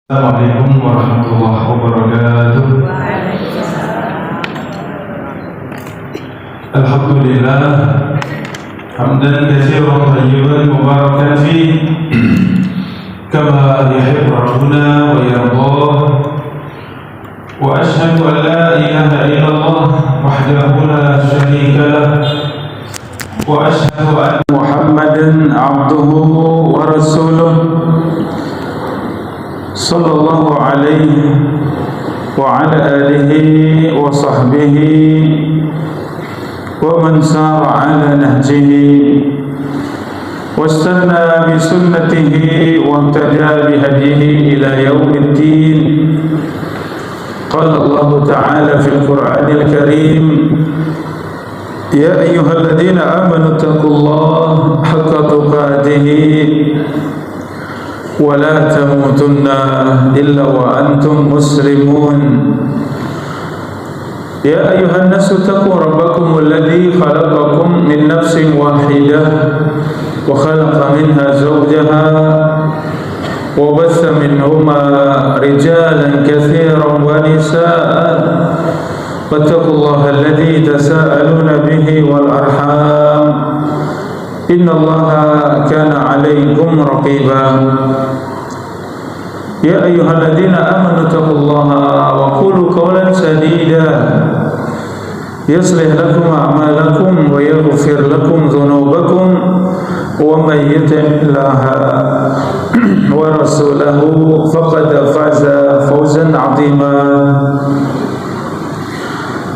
Assalamualaikum warahmatullahi wabarakatuh. Alhamdulillah hamdan katsiran thayyiban mubarakan fihi kama yuhibbu rabbuna wa yardah. Wa ashhadu an la ilaha illallah wahdahu la syarika lah wa ashhadu anna Muhammadan abduhu wa rasuluh sallallahu alaihi wa ala alihi wa sahbihi wa man sara ala nahjihi wastanna bi sunnatihi wa ihtada bi hadihi ila yaumiddin. Qala Allah ta'ala fil Qur'anil Karim, ya ayyuhalladzina amanu taqullaha haqqa tuqatih ولا تموتن إلا وأنتم مسلمون. يا أيها الناس اتقوا ربكم الذي خلقكم من نفس واحدة وخلق منها زوجها وبث منهما رجالا كثيرا ونساء واتقوا الله الذي تساءلون به والأرحام إن الله كان عليكم رقيبا. يا أيها الذين آمنوا اتقوا الله وقولوا قولا سديدا يصلح لكم أعمالكم ويغفر لكم ذنوبكم ومن يطع الله ورسوله فقد فاز فوزا عظيما.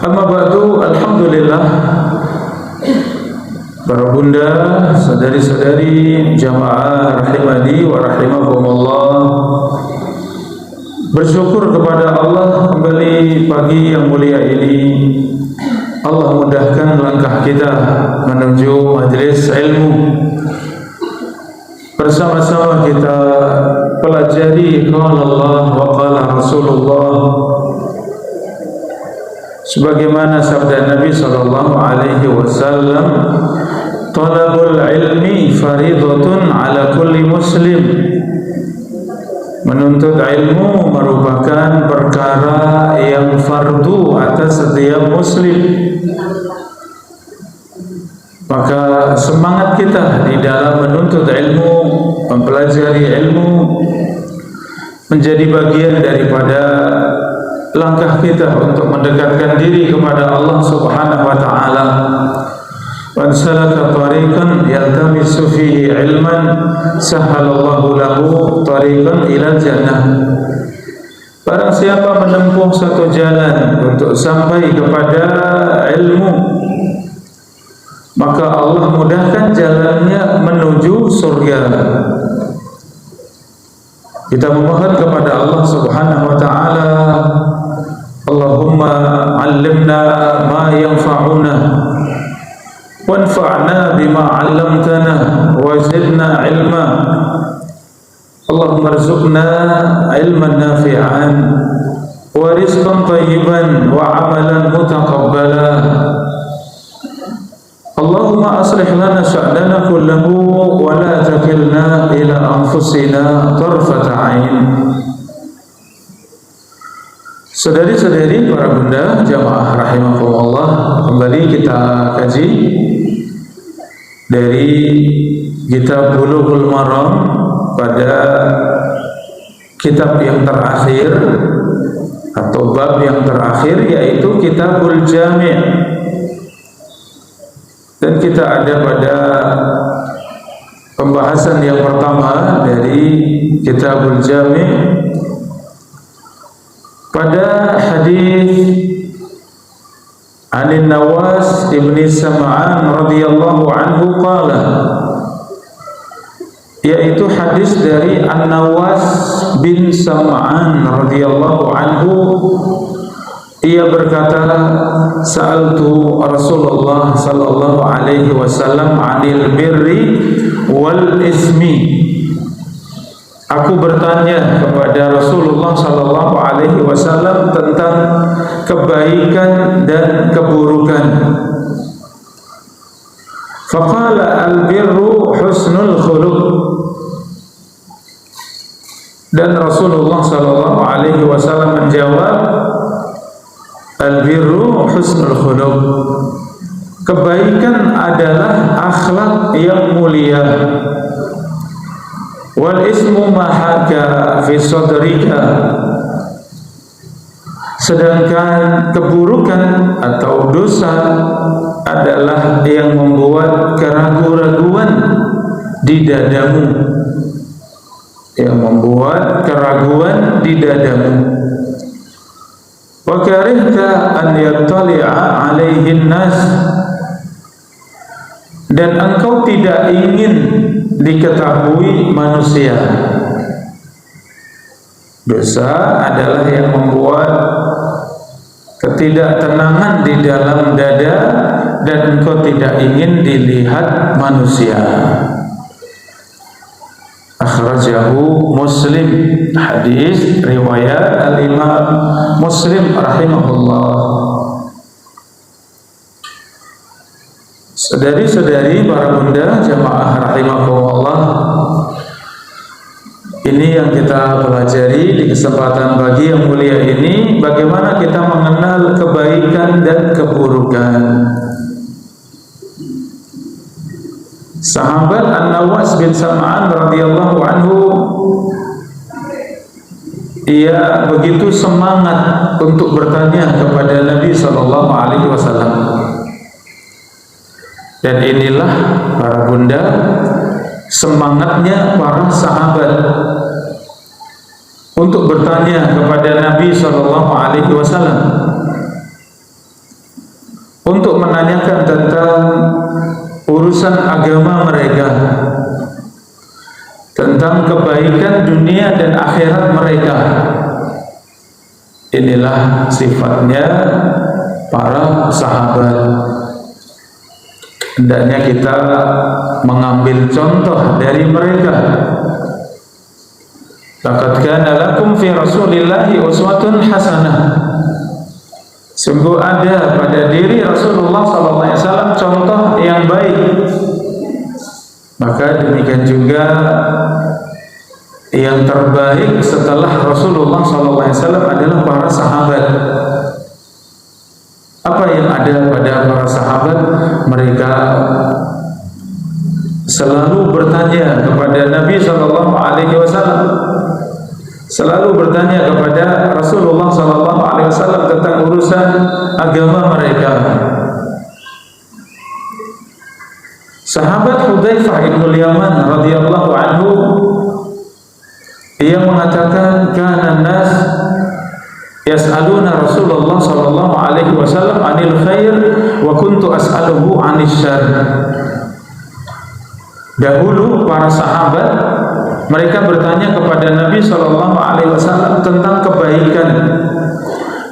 أما بعد، alhamdulillah, para bunda, saudari-saudari jamaah rahimani wa rahimakumullah, bersyukur kepada Allah kembali pagi yang mulia ini Allah mudahkan langkah kita menuju majelis ilmu. Bersama-sama kita pelajari qala Allah wa qala Rasulullah, sebagaimana sabda Nabi sallallahu alaihi wasallam, talabul ilmi faridatun ala kulli muslim. Menuntut ilmu merupakan perkara yang fardu atas setiap muslim. Maka semangat kita di dalam menuntut ilmu, mempelajari ilmu, menjadi bagian daripada langkah kita untuk mendekatkan diri kepada Allah Subhanahu wa taala. Man salaka tariqan yaltamisu fihi ilman sahhalallahu lahu tariqan ila jannah. Barang siapa menempuh satu jalan untuk sampai kepada ilmu, maka Allah mudahkan jalannya menuju surga. Kita memohon kepada Allah Subhanahu wa taala, Allahumma 'allimna ma yanfa'una wanfa'na bima 'allamtana wa zidna 'ilma. Allahumma arzuqna 'ilman nafi'an wa rizqan thayyiban wa 'amalan mutaqabbala. Allahumma aslih lana sya'nana kullahu wa la takilna ila anfusina tarfata 'ain. Saudari-saudari, para bunda, jamaah rahimakumullah, kembali kita kaji dari kitab Bulughul Maram pada kitab yang terakhir atau bab yang terakhir, yaitu Kitabul Jami'. Dan kita ada pada pembahasan yang pertama dari Kitabul Jami' pada hadis Anin Nawas ibni Sam'an radhiyallahu anhu qala, yaitu hadis dari An-Nawas bin Sam'an radhiyallahu anhu. Ia berkata, sa'altu Rasulullah sallallahu alaihi wasallam 'anil birri wal ismi. Aku bertanya kepada Rasulullah sallallahu alaihi wasallam tentang kebaikan dan keburukan. Faqala al-birru husnul khuluq. Dan Rasulullah sallallahu alaihi wasallam menjawab, al-birru husnul khuluq. Kebaikan adalah akhlak yang mulia. Wal ismu ma haka fi sadrika. Sedangkan keburukan atau dosa adalah yang membuat keraguan-raguan di dadamu, yang membuat keraguan di dadamu. Wa karihta an yattali'a 'alaihin nas, dan engkau tidak ingin diketahui manusia. Dosa adalah yang membuat ketidaktenangan di dalam dada dan engkau tidak ingin dilihat manusia. Akhrajahu Muslim, hadis riwayat al-Imam Muslim rahimahullah. Saudari-saudari, para bunda jamaah rahimakumullah, ini yang kita pelajari di kesempatan pagi yang mulia ini, bagaimana kita mengenal kebaikan dan keburukan. Sahabat An-Nawas bin Sam'an radhiyallahu anhu, ia begitu semangat untuk bertanya kepada Nabi sallallahu alaihi wasallam. Dan inilah para bunda semangatnya para sahabat untuk bertanya kepada Nabi sallallahu alaihi wasallam, untuk menanyakan tentang urusan agama mereka, tentang kebaikan dunia dan akhirat mereka. Inilah sifatnya para sahabat. Hendaknya kita mengambil contoh dari mereka. Laqad kana lakum fi Rasulillahi uswatun hasanah. Sungguh ada pada diri Rasulullah SAW contoh yang baik. Maka demikian juga yang terbaik setelah Rasulullah SAW adalah para sahabat. Apa yang ada pada para sahabat? Mereka selalu bertanya kepada Nabi SAW, selalu bertanya kepada Rasulullah SAW tentang urusan agama mereka. Sahabat Hudzaifah bin Yaman radhiyallahu anhu, ia mengatakan, kana nas yas'aluna Rasulullah sallallahu alaihi wasallam 'anil khair wa kuntu as'aluhu 'anil syarr. Dahulu para sahabat mereka bertanya kepada Nabi sallallahu alaihi wasallam tentang kebaikan.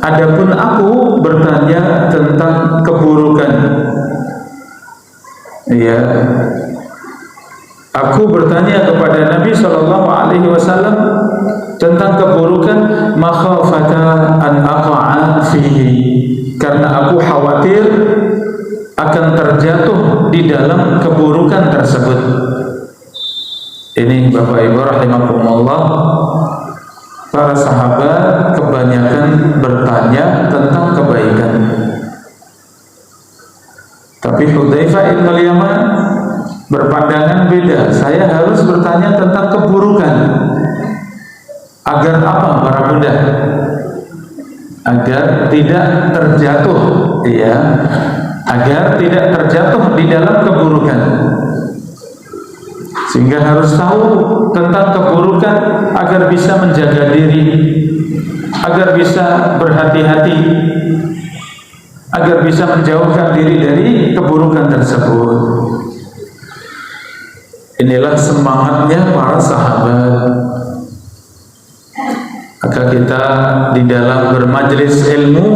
Adapun aku bertanya tentang keburukan. Ya. Aku bertanya kepada Nabi sallallahu alaihi wasallam tentang keburukan, makhafata an aqa'a fihi, karena aku khawatir akan terjatuh di dalam keburukan tersebut. Ini Bapak Ibu rahimakumullah, para sahabat kebanyakan bertanya tentang kebaikan. Tapi Hudzaifah bin Yaman berpandangan beda. Saya harus bertanya tentang keburukan. Agar apa para bunda? Agar tidak terjatuh, ya. Agar tidak terjatuh di dalam keburukan. Sehingga harus tahu tentang keburukan agar bisa menjaga diri, agar bisa berhati-hati, agar bisa menjauhkan diri dari keburukan tersebut. Inilah semangatnya para sahabat. Maka kita di dalam bermajlis ilmu,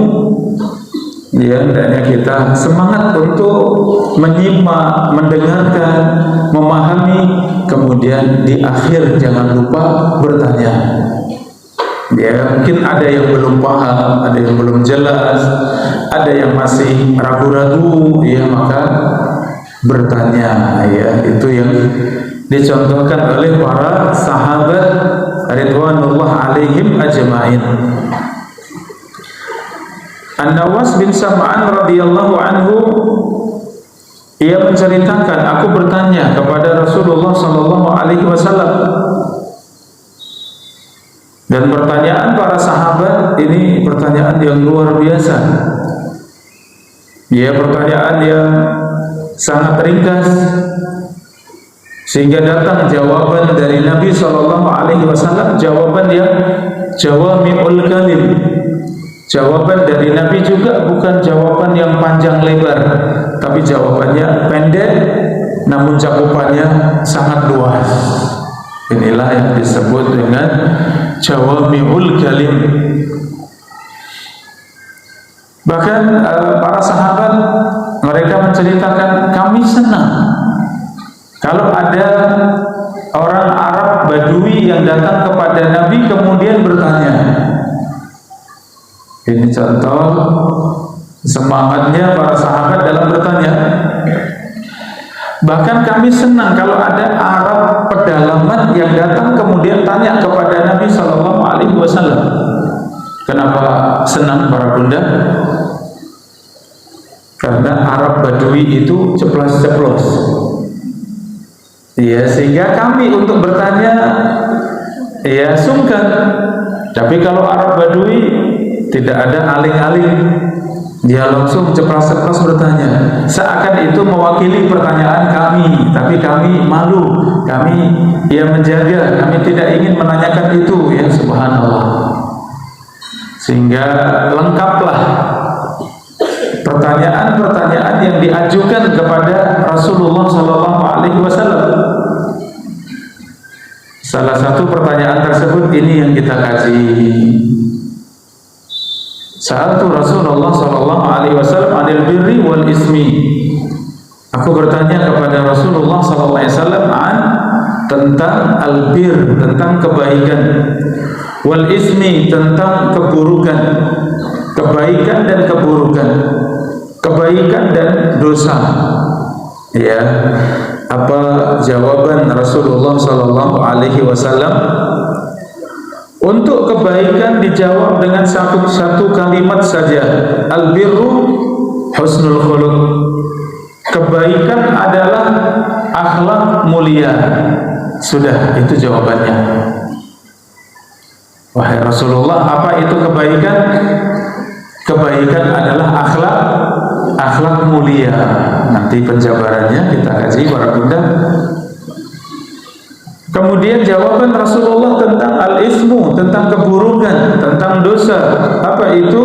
ya, hendaknya kita semangat untuk menyimak, mendengarkan, memahami, kemudian di akhir jangan lupa bertanya. Ya, mungkin ada yang belum paham, ada yang belum jelas, ada yang masih ragu-ragu, ya, maka bertanya, ya. Itu yang dicontohkan oleh para sahabat ridwanullah alaihim ajma'in. An-Nawas bin Sam'an radhiyallahu anhu, ia menceritakan, aku bertanya kepada Rasulullah sallallahu alaihi wasallam, dan pertanyaan para sahabat ini pertanyaan yang luar biasa. Ya, pertanyaan yang sangat ringkas, sehingga datang jawaban dari Nabi sallallahu alaihi wasallam, jawaban yang jawami'ul kalim. Jawaban dari Nabi juga bukan jawaban yang panjang lebar, tapi jawabannya pendek namun cakupannya sangat luas. Inilah yang disebut dengan jawami'ul kalim. Bahkan para sahabat mereka menceritakan, kami senang kalau ada orang Arab Badui yang datang kepada Nabi kemudian bertanya. Ini contoh semangatnya para sahabat dalam bertanya. Bahkan kami senang kalau ada Arab pedalaman yang datang kemudian tanya kepada Nabi sallallahu alaihi wasallam. Kenapa senang para bunda? Karena Arab Badui itu ceplas-ceplos. Ya, sehingga kami untuk bertanya ya sungkan. Tapi kalau Arab Badui tidak ada aling-aling, dia langsung ceplas-ceplos bertanya, seakan itu mewakili pertanyaan kami, tapi kami malu, kami menjaga, kami tidak ingin menanyakan itu, ya subhanallah. Sehingga lengkaplah pertanyaan-pertanyaan yang diajukan kepada Rasulullah SAW. Salah satu pertanyaan tersebut ini yang kita kaji. Sa'altu Rasulullah sallallahu alaihi wasallam 'anil birri wal ismi. Aku bertanya kepada Rasulullah sallallahu alaihi wasallam tentang albir, tentang kebaikan, wal ismi, tentang keburukan, kebaikan dan keburukan, kebaikan dan dosa. Ya, apa jawaban Rasulullah sallallahu alaihi wasallam? Untuk kebaikan dijawab dengan satu kalimat saja, al-birru husnul khuluq. Kebaikan adalah akhlak mulia. Sudah, itu jawabannya. Wahai Rasulullah, apa itu kebaikan? Kebaikan adalah akhlak mulia. Nanti penjabarannya kita kaji para bunda. Kemudian jawaban Rasulullah tentang al-ismu, tentang keburukan, tentang dosa. Apa itu?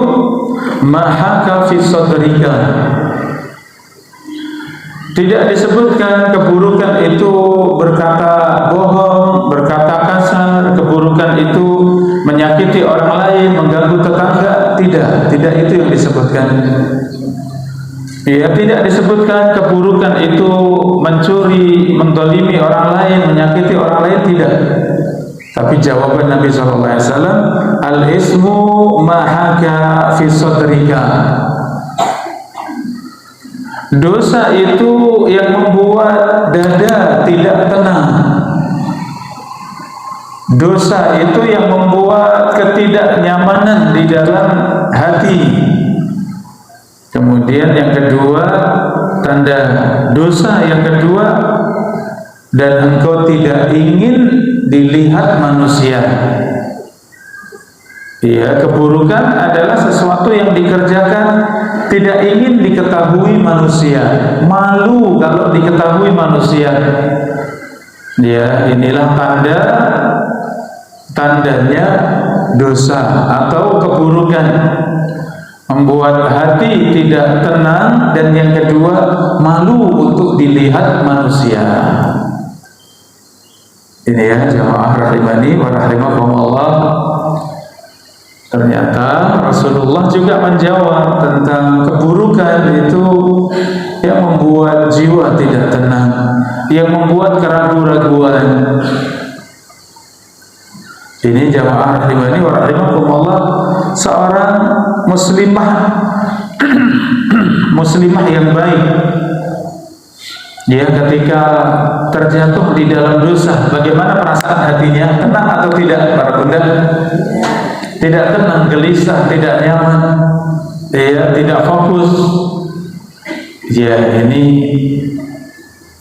Mahaka fi sadrika. Tidak disebutkan keburukan itu berkata bohong, berkata kasar, keburukan itu menyakiti orang lain, mengganggu tetangga. Tidak itu yang disebutkan. Ya, tidak disebutkan keburukan itu mencuri, mendolimi orang lain, menyakiti orang lain, tidak. Tapi jawaban Nabi SAW, al-ismu mahaka fi sadrika. Dosa itu yang membuat dada tidak tenang. Dosa itu yang membuat ketidaknyamanan di dalam hati. Kemudian yang kedua, tanda dosa yang kedua, dan engkau tidak ingin dilihat manusia. Ya, keburukan adalah sesuatu yang dikerjakan tidak ingin diketahui manusia, malu kalau diketahui manusia. Ya, inilah tandanya dosa atau keburukan. Membuat hati tidak tenang, dan yang kedua malu untuk dilihat manusia. Ini ya jamaah rahimani wa rahimakumullah. Ternyata Rasulullah juga menjawab tentang keburukan itu yang membuat jiwa tidak tenang, yang membuat keraguan-raguan. Ini jamaah rahimani wa rahimakumullah, seorang muslimah yang baik Dia ketika terjatuh di dalam dosa, bagaimana perasaan hatinya? Tenang atau tidak, para bunda? Tidak tenang, gelisah, tidak nyaman, ya, tidak fokus. Ya, ini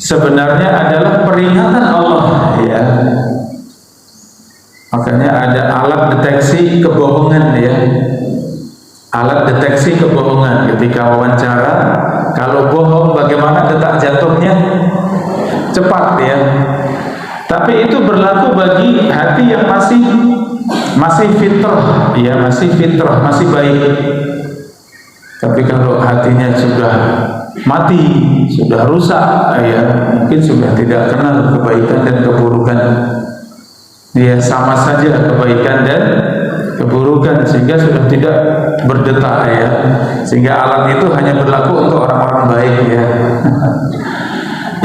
sebenarnya adalah peringatan Allah, ya. Makanya ada alat deteksi kebohongan, ya. Alat deteksi kebohongan ketika wawancara. Kalau bohong, bagaimana detak jantungnya? Cepat, ya. Tapi itu berlaku bagi hati yang masih fitrah, ya, masih fitrah, masih baik. Tapi kalau hatinya sudah mati, sudah rusak, ya, mungkin sudah tidak kenal kebaikan dan keburukan. Ya, sama saja kebaikan dan keburukan, sehingga sudah tidak berdetak, ya. Sehingga alat itu hanya berlaku untuk orang-orang baik, ya.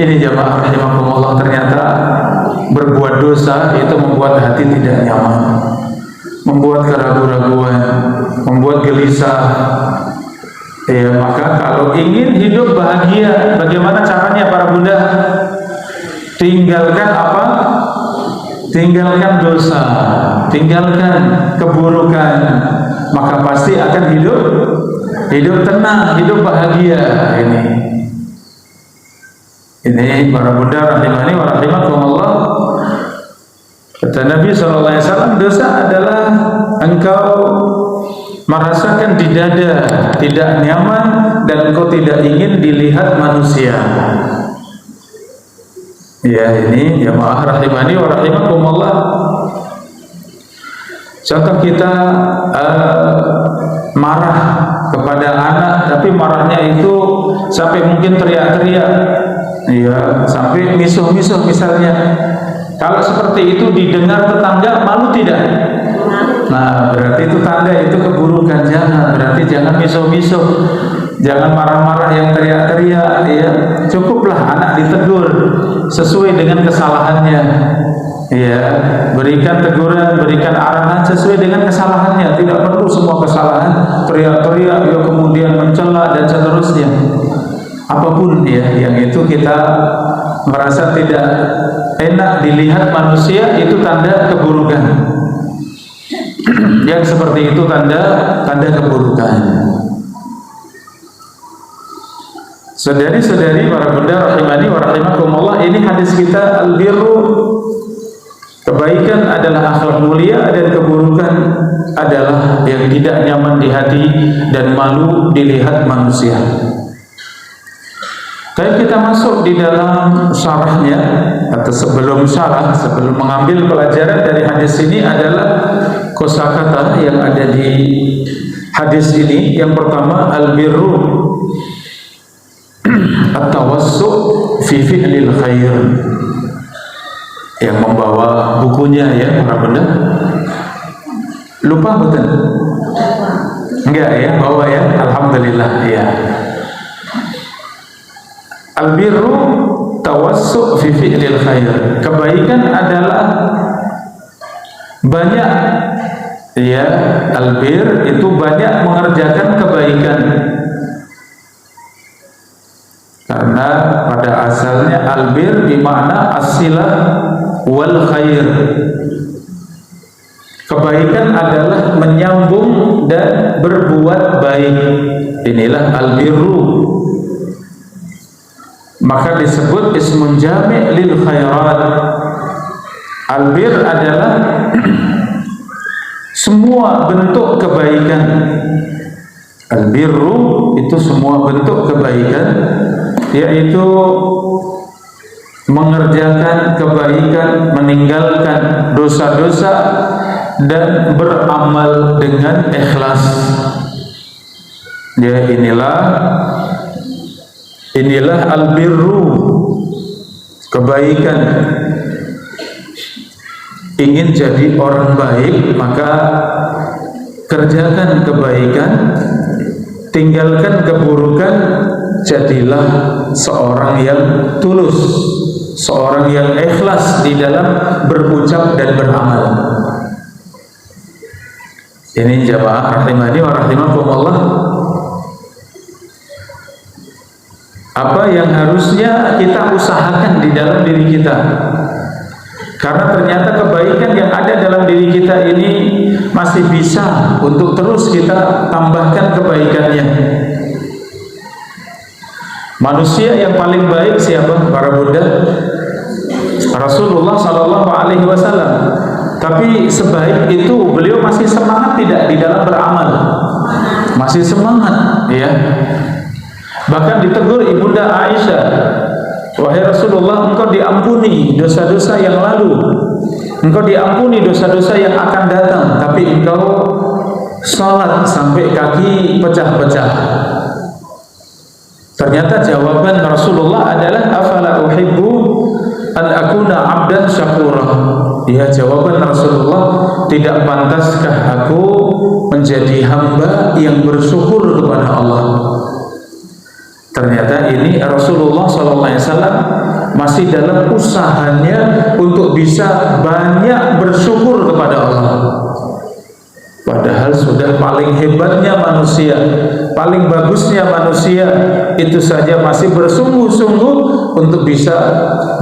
Ini jamaah rahimakumullah, ternyata berbuat dosa itu membuat hati tidak nyaman, membuat keraguan-raguan, membuat gelisah. Ya, maka kalau ingin hidup bahagia, bagaimana caranya para bunda? Tinggalkan apa? Tinggalkan dosa, tinggalkan keburukan, maka pasti akan hidup tenang, hidup bahagia. Ini para bunda rahimani wa rahimakumullah. Kata Nabi SAW, dosa adalah engkau merasakan di dada tidak nyaman dan engkau tidak ingin dilihat manusia. Ya, ini jamaah rahimani wa rahimakumullah. Contoh kita marah kepada anak, tapi marahnya itu sampai mungkin teriak-teriak, ya, sampai misuh-misuh misalnya. Kalau seperti itu didengar tetangga, malu tidak? Nah, berarti itu tanda itu keburukan. Berarti jangan misuh-misuh, jangan marah-marah yang teriak-teriak, ya. Cukuplah anak ditegur sesuai dengan kesalahannya, ya. Berikan teguran, berikan arahan sesuai dengan kesalahannya. Tidak perlu semua kesalahan teriak-teriak, ya, kemudian mencela dan seterusnya. Apapun, ya, yang itu kita merasa tidak enak dilihat manusia, itu tanda keburukan. Yang seperti itu tanda keburukan. Saudari-saudari para bunda rahimani wa rahimakumullah, ini hadis kita al-birru, kebaikan adalah akhlak mulia dan keburukan adalah yang tidak nyaman di hati dan malu dilihat manusia. Tapi kita masuk di dalam syarahnya, atau sebelum syarah, sebelum mengambil pelajaran dari hadis ini adalah kosakata yang ada di hadis ini. Yang pertama, al-birru at-tawassu fi fi'lil khair, yang membawa bukunya, ya, para benda. Lupa betul? Enggak, ya, bawa, ya. Alhamdulillah, ya. Al-birru tawassu fi fi'lil khair. Kebaikan adalah banyak, ya, albir itu banyak mengerjakan kebaikan. Karena pada asalnya albir bermakna as-silah wal khair. Kebaikan adalah menyambung dan berbuat baik. Inilah albirru. Maka disebut ismun jami' lil khairat. Albir adalah semua bentuk kebaikan. Albirru itu semua bentuk kebaikan, yaitu mengerjakan kebaikan, meninggalkan dosa-dosa, dan beramal dengan ikhlas. Ya, inilah albirru, kebaikan. Ingin jadi orang baik, maka kerjakan kebaikan, tinggalkan keburukan, jadilah seorang yang tulus, seorang yang ikhlas di dalam berucap dan beramal. Ini jamaah rahimani wa rahimakumullah. apa yang harusnya kita usahakan di dalam diri kita. Karena ternyata kebaikan yang ada dalam diri kita ini masih bisa untuk terus kita tambahkan kebaikannya. Manusia yang paling baik siapa? Para bunda, Rasulullah Sallallahu Alaihi Wasallam. Tapi sebaik itu beliau masih semangat tidak di dalam beramal, masih semangat, ya. Bahkan ditegur ibunda Aisyah, wahai Rasulullah, engkau diampuni dosa-dosa yang lalu, engkau diampuni dosa-dosa yang akan datang, tapi engkau sholat sampai kaki pecah-pecah. Ternyata jawaban Rasulullah adalah afala uhibbu an akuna abdan syakura. Ya, jawaban Rasulullah, tidak pantaskah aku menjadi hamba yang bersyukur kepada Allah. Ternyata ini Rasulullah SAW masih dalam usahanya untuk bisa banyak bersyukur kepada Allah. Padahal sudah paling hebatnya manusia, paling bagusnya manusia, itu saja masih bersungguh-sungguh untuk bisa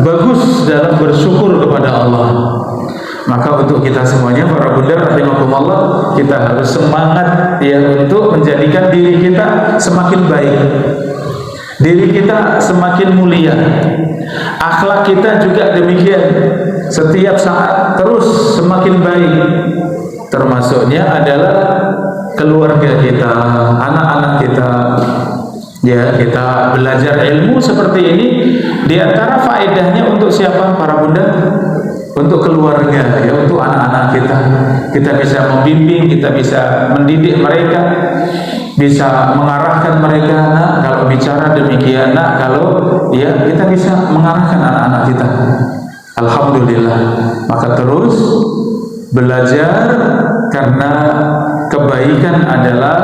bagus dalam bersyukur kepada Allah. Maka untuk kita semuanya para bunda rahimakumullah, kita harus semangat ya untuk menjadikan diri kita semakin baik, diri kita semakin mulia, akhlak kita juga demikian, setiap saat terus semakin baik. Termasuknya adalah keluarga kita, anak-anak kita. Ya, kita belajar ilmu seperti ini. Di antara faedahnya untuk siapa para bunda? Untuk keluarga, ya, untuk anak-anak kita. Kita bisa membimbing, kita bisa mendidik mereka, bisa mengarahkan mereka. Nah, kalau bicara demikian, nah, kalau ya kita bisa mengarahkan anak-anak kita. Alhamdulillah. Maka terus belajar, karena kebaikan adalah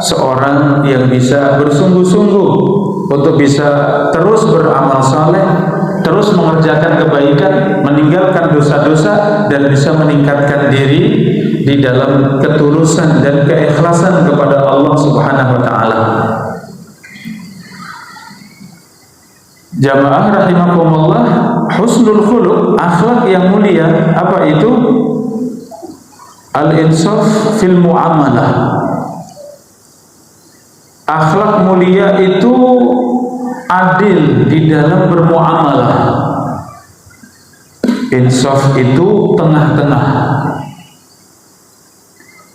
seorang yang bisa bersungguh-sungguh untuk bisa terus beramal saleh, terus mengerjakan kebaikan, meninggalkan dosa-dosa, dan bisa meningkatkan diri di dalam ketulusan dan keikhlasan kepada Allah Subhanahu wa taala. Jamaah rahimakumullah, husnul khuluq, akhlak yang mulia, apa itu? Al-insaf fil muamalah. Akhlak mulia itu adil di dalam bermuamalah. Insaf itu tengah-tengah,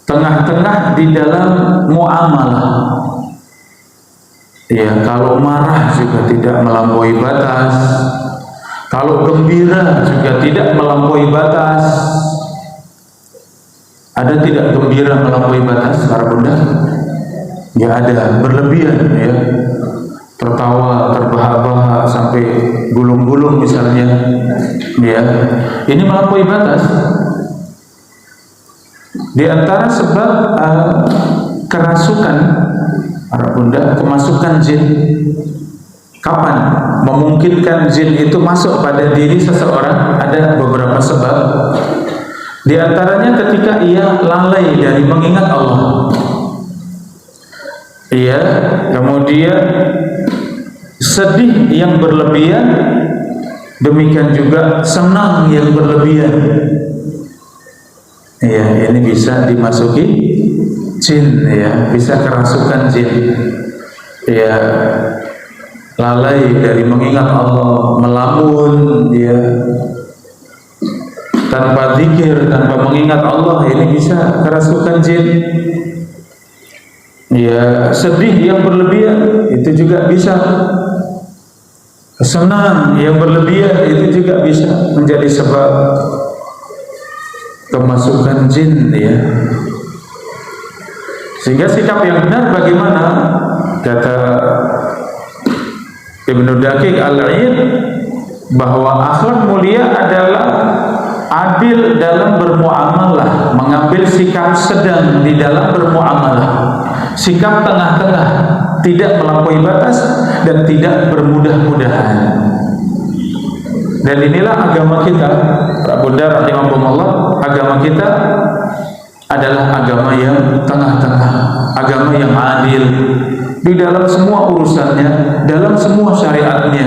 tengah-tengah di dalam muamalah. Ya, kalau marah juga tidak melampaui batas, kalau gembira juga tidak melampaui batas. Ada tidak gembira melampaui batas para bunda? Ya ada, berlebihan ya. Tertawa, terbahak-bahak sampai gulung-gulung misalnya. Ya, ini melampaui batas. Di antara sebab kerasukan para bunda, kemasukan jin. Kapan memungkinkan jin itu masuk pada diri seseorang? Ada beberapa sebab. Di antaranya ketika ia lalai dari mengingat Allah. Ia kemudian sedih yang berlebihan, demikian juga senang yang berlebihan. Ya, ini bisa dimasuki jin, ya, bisa kerasukan jin. Ya, lalai dari mengingat Allah, melamun, ya, tanpa zikir, tanpa mengingat Allah, ini bisa kerasukan jin. Ya, sedih yang berlebihan itu juga bisa. Senang yang berlebihan itu juga bisa menjadi sebab kemasukan jin, ya. Sehingga sikap yang benar bagaimana? Kata Ibnu Daqiq Al-Aid bahwa akhlak mulia adalah adil dalam bermuamalah, mengambil sikap sedang di dalam bermuamalah, sikap tengah-tengah, tidak melampaui batas dan tidak bermudah-mudahan. Dan inilah agama kita, Pak Bunda rahimahumullah. Agama kita adalah agama yang tengah-tengah, agama yang adil. di dalam semua urusannya, dalam semua syariatnya.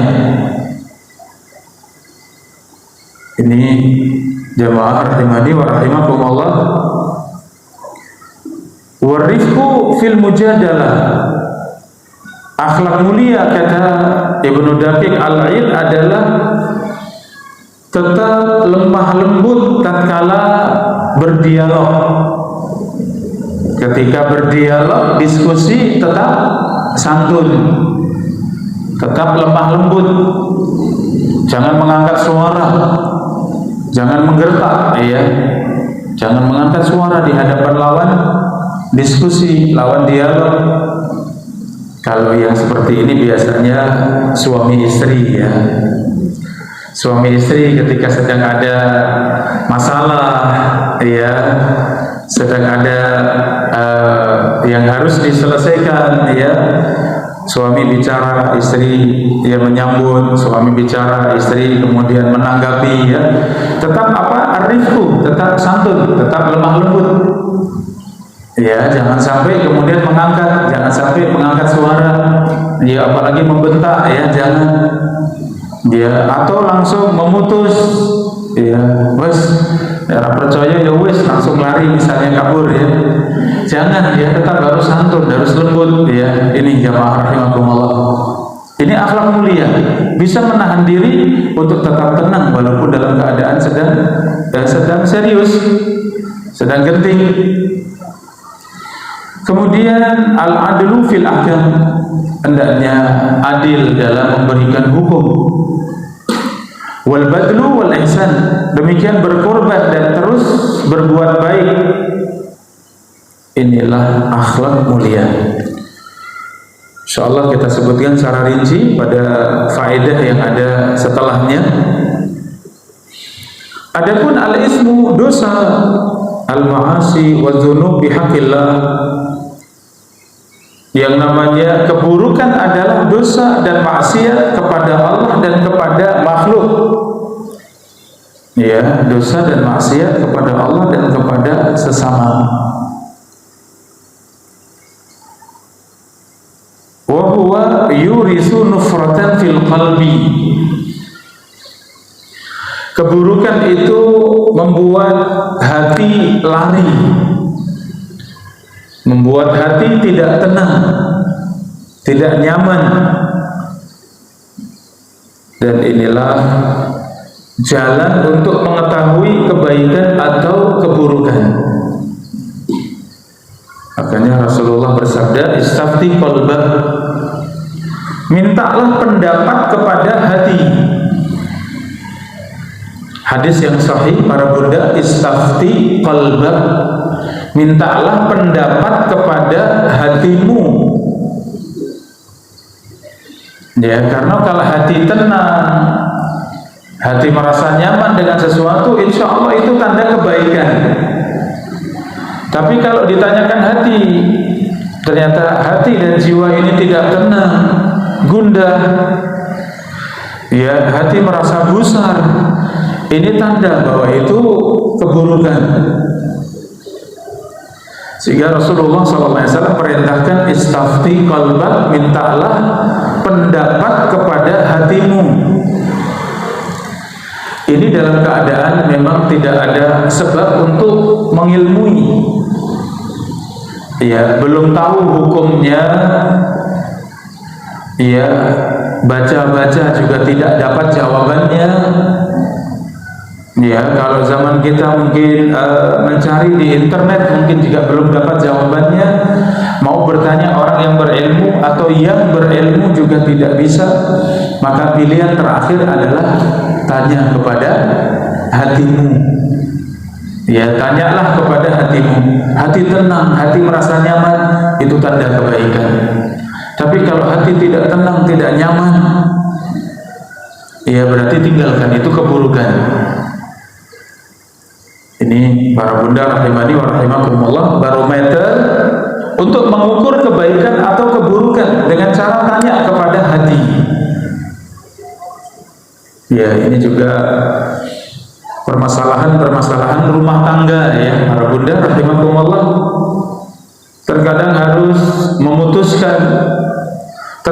Ini jamaah rahimani wa rahimakumullah. Warifku fil mujadalah, akhlak mulia kata Ibnu Daqiq Al-Aid adalah tetap lemah lembut tatkala berdialog. Ketika berdialog, diskusi tetap santun, tetap lemah lembut, jangan mengangkat suara, jangan menggertak, ya, jangan mengangkat suara di hadapan lawan diskusi, lawan dialog. Kalau yang seperti ini biasanya suami istri, ya, suami istri ketika sedang ada masalah, ya, sedang ada yang harus diselesaikan, ya, suami bicara, istri ya menyambut, suami bicara, istri kemudian menanggapi, ya, tetap apa, arifku, tetap santun, tetap lemah lembut, ya, jangan sampai kemudian jangan sampai mengangkat suara, ya, apalagi membentak, ya, jangan, ya, atau langsung memutus, ya, wes, ya, percaya ya wes, langsung lari misalnya kabur, ya, jangan, ya, tetap harus santun, harus lembut, ya. Ini jamaah rahimakumullah, ini akhlak mulia, bisa menahan diri untuk tetap tenang walaupun dalam keadaan sedang serius, sedang genting. Kemudian al-adlu fil ahkam, hendaknya adil dalam memberikan hukum. Wal badlu wal ihsan, demikian berkorban dan terus berbuat baik. Inilah akhlak mulia. Insyaallah kita sebutkan secara rinci pada faedah yang ada setelahnya. Adapun al-ismu, dosa, al-ma'asi wa dzunub bihaqqillah, yang namanya keburukan adalah dosa dan maksiat kepada Allah dan kepada makhluk. Ya, dosa dan maksiat kepada Allah dan kepada sesama. Wa huwa yurisu nufratan fil qalbi. Keburukan itu membuat hati lari, membuat hati tidak tenang, tidak nyaman. Dan inilah jalan untuk mengetahui kebaikan atau keburukan. Makanya Rasulullah bersabda, istafti qalbak, mintalah pendapat kepada hati. Hadis yang sahih para bunda, istafti qalbak, mintalah pendapat kepada hatimu. Ya, karena kalau hati tenang, hati merasa nyaman dengan sesuatu, insya Allah itu tanda kebaikan. Tapi kalau ditanyakan hati, ternyata hati dan jiwa ini tidak tenang, gundah, ya, hati merasa gusar, ini tanda bahwa itu keburukan. Sehingga Rasulullah SAW perintahkan istafti qalbak, mintalah pendapat kepada hatimu. Ini dalam keadaan memang tidak ada sebab untuk mengilmui, ya, belum tahu hukumnya, ya, baca-baca juga tidak dapat jawabannya. Ya, kalau zaman kita mungkin mencari di internet mungkin juga belum dapat jawabannya. Mau bertanya orang yang berilmu atau yang berilmu juga tidak bisa. Maka pilihan terakhir adalah tanya kepada hatimu. Ya, tanyalah kepada hatimu. Hati tenang, hati merasa nyaman, itu tanda kebaikan. Tapi kalau hati tidak tenang, tidak nyaman, ya berarti tinggalkan, itu keburukan. Ini para bunda rahimani wa rahimakumullah, barometer untuk mengukur kebaikan atau keburukan dengan cara tanya kepada hati. Ya, ini juga permasalahan rumah tangga, ya, para bunda rahimakumullah. Terkadang harus memutuskan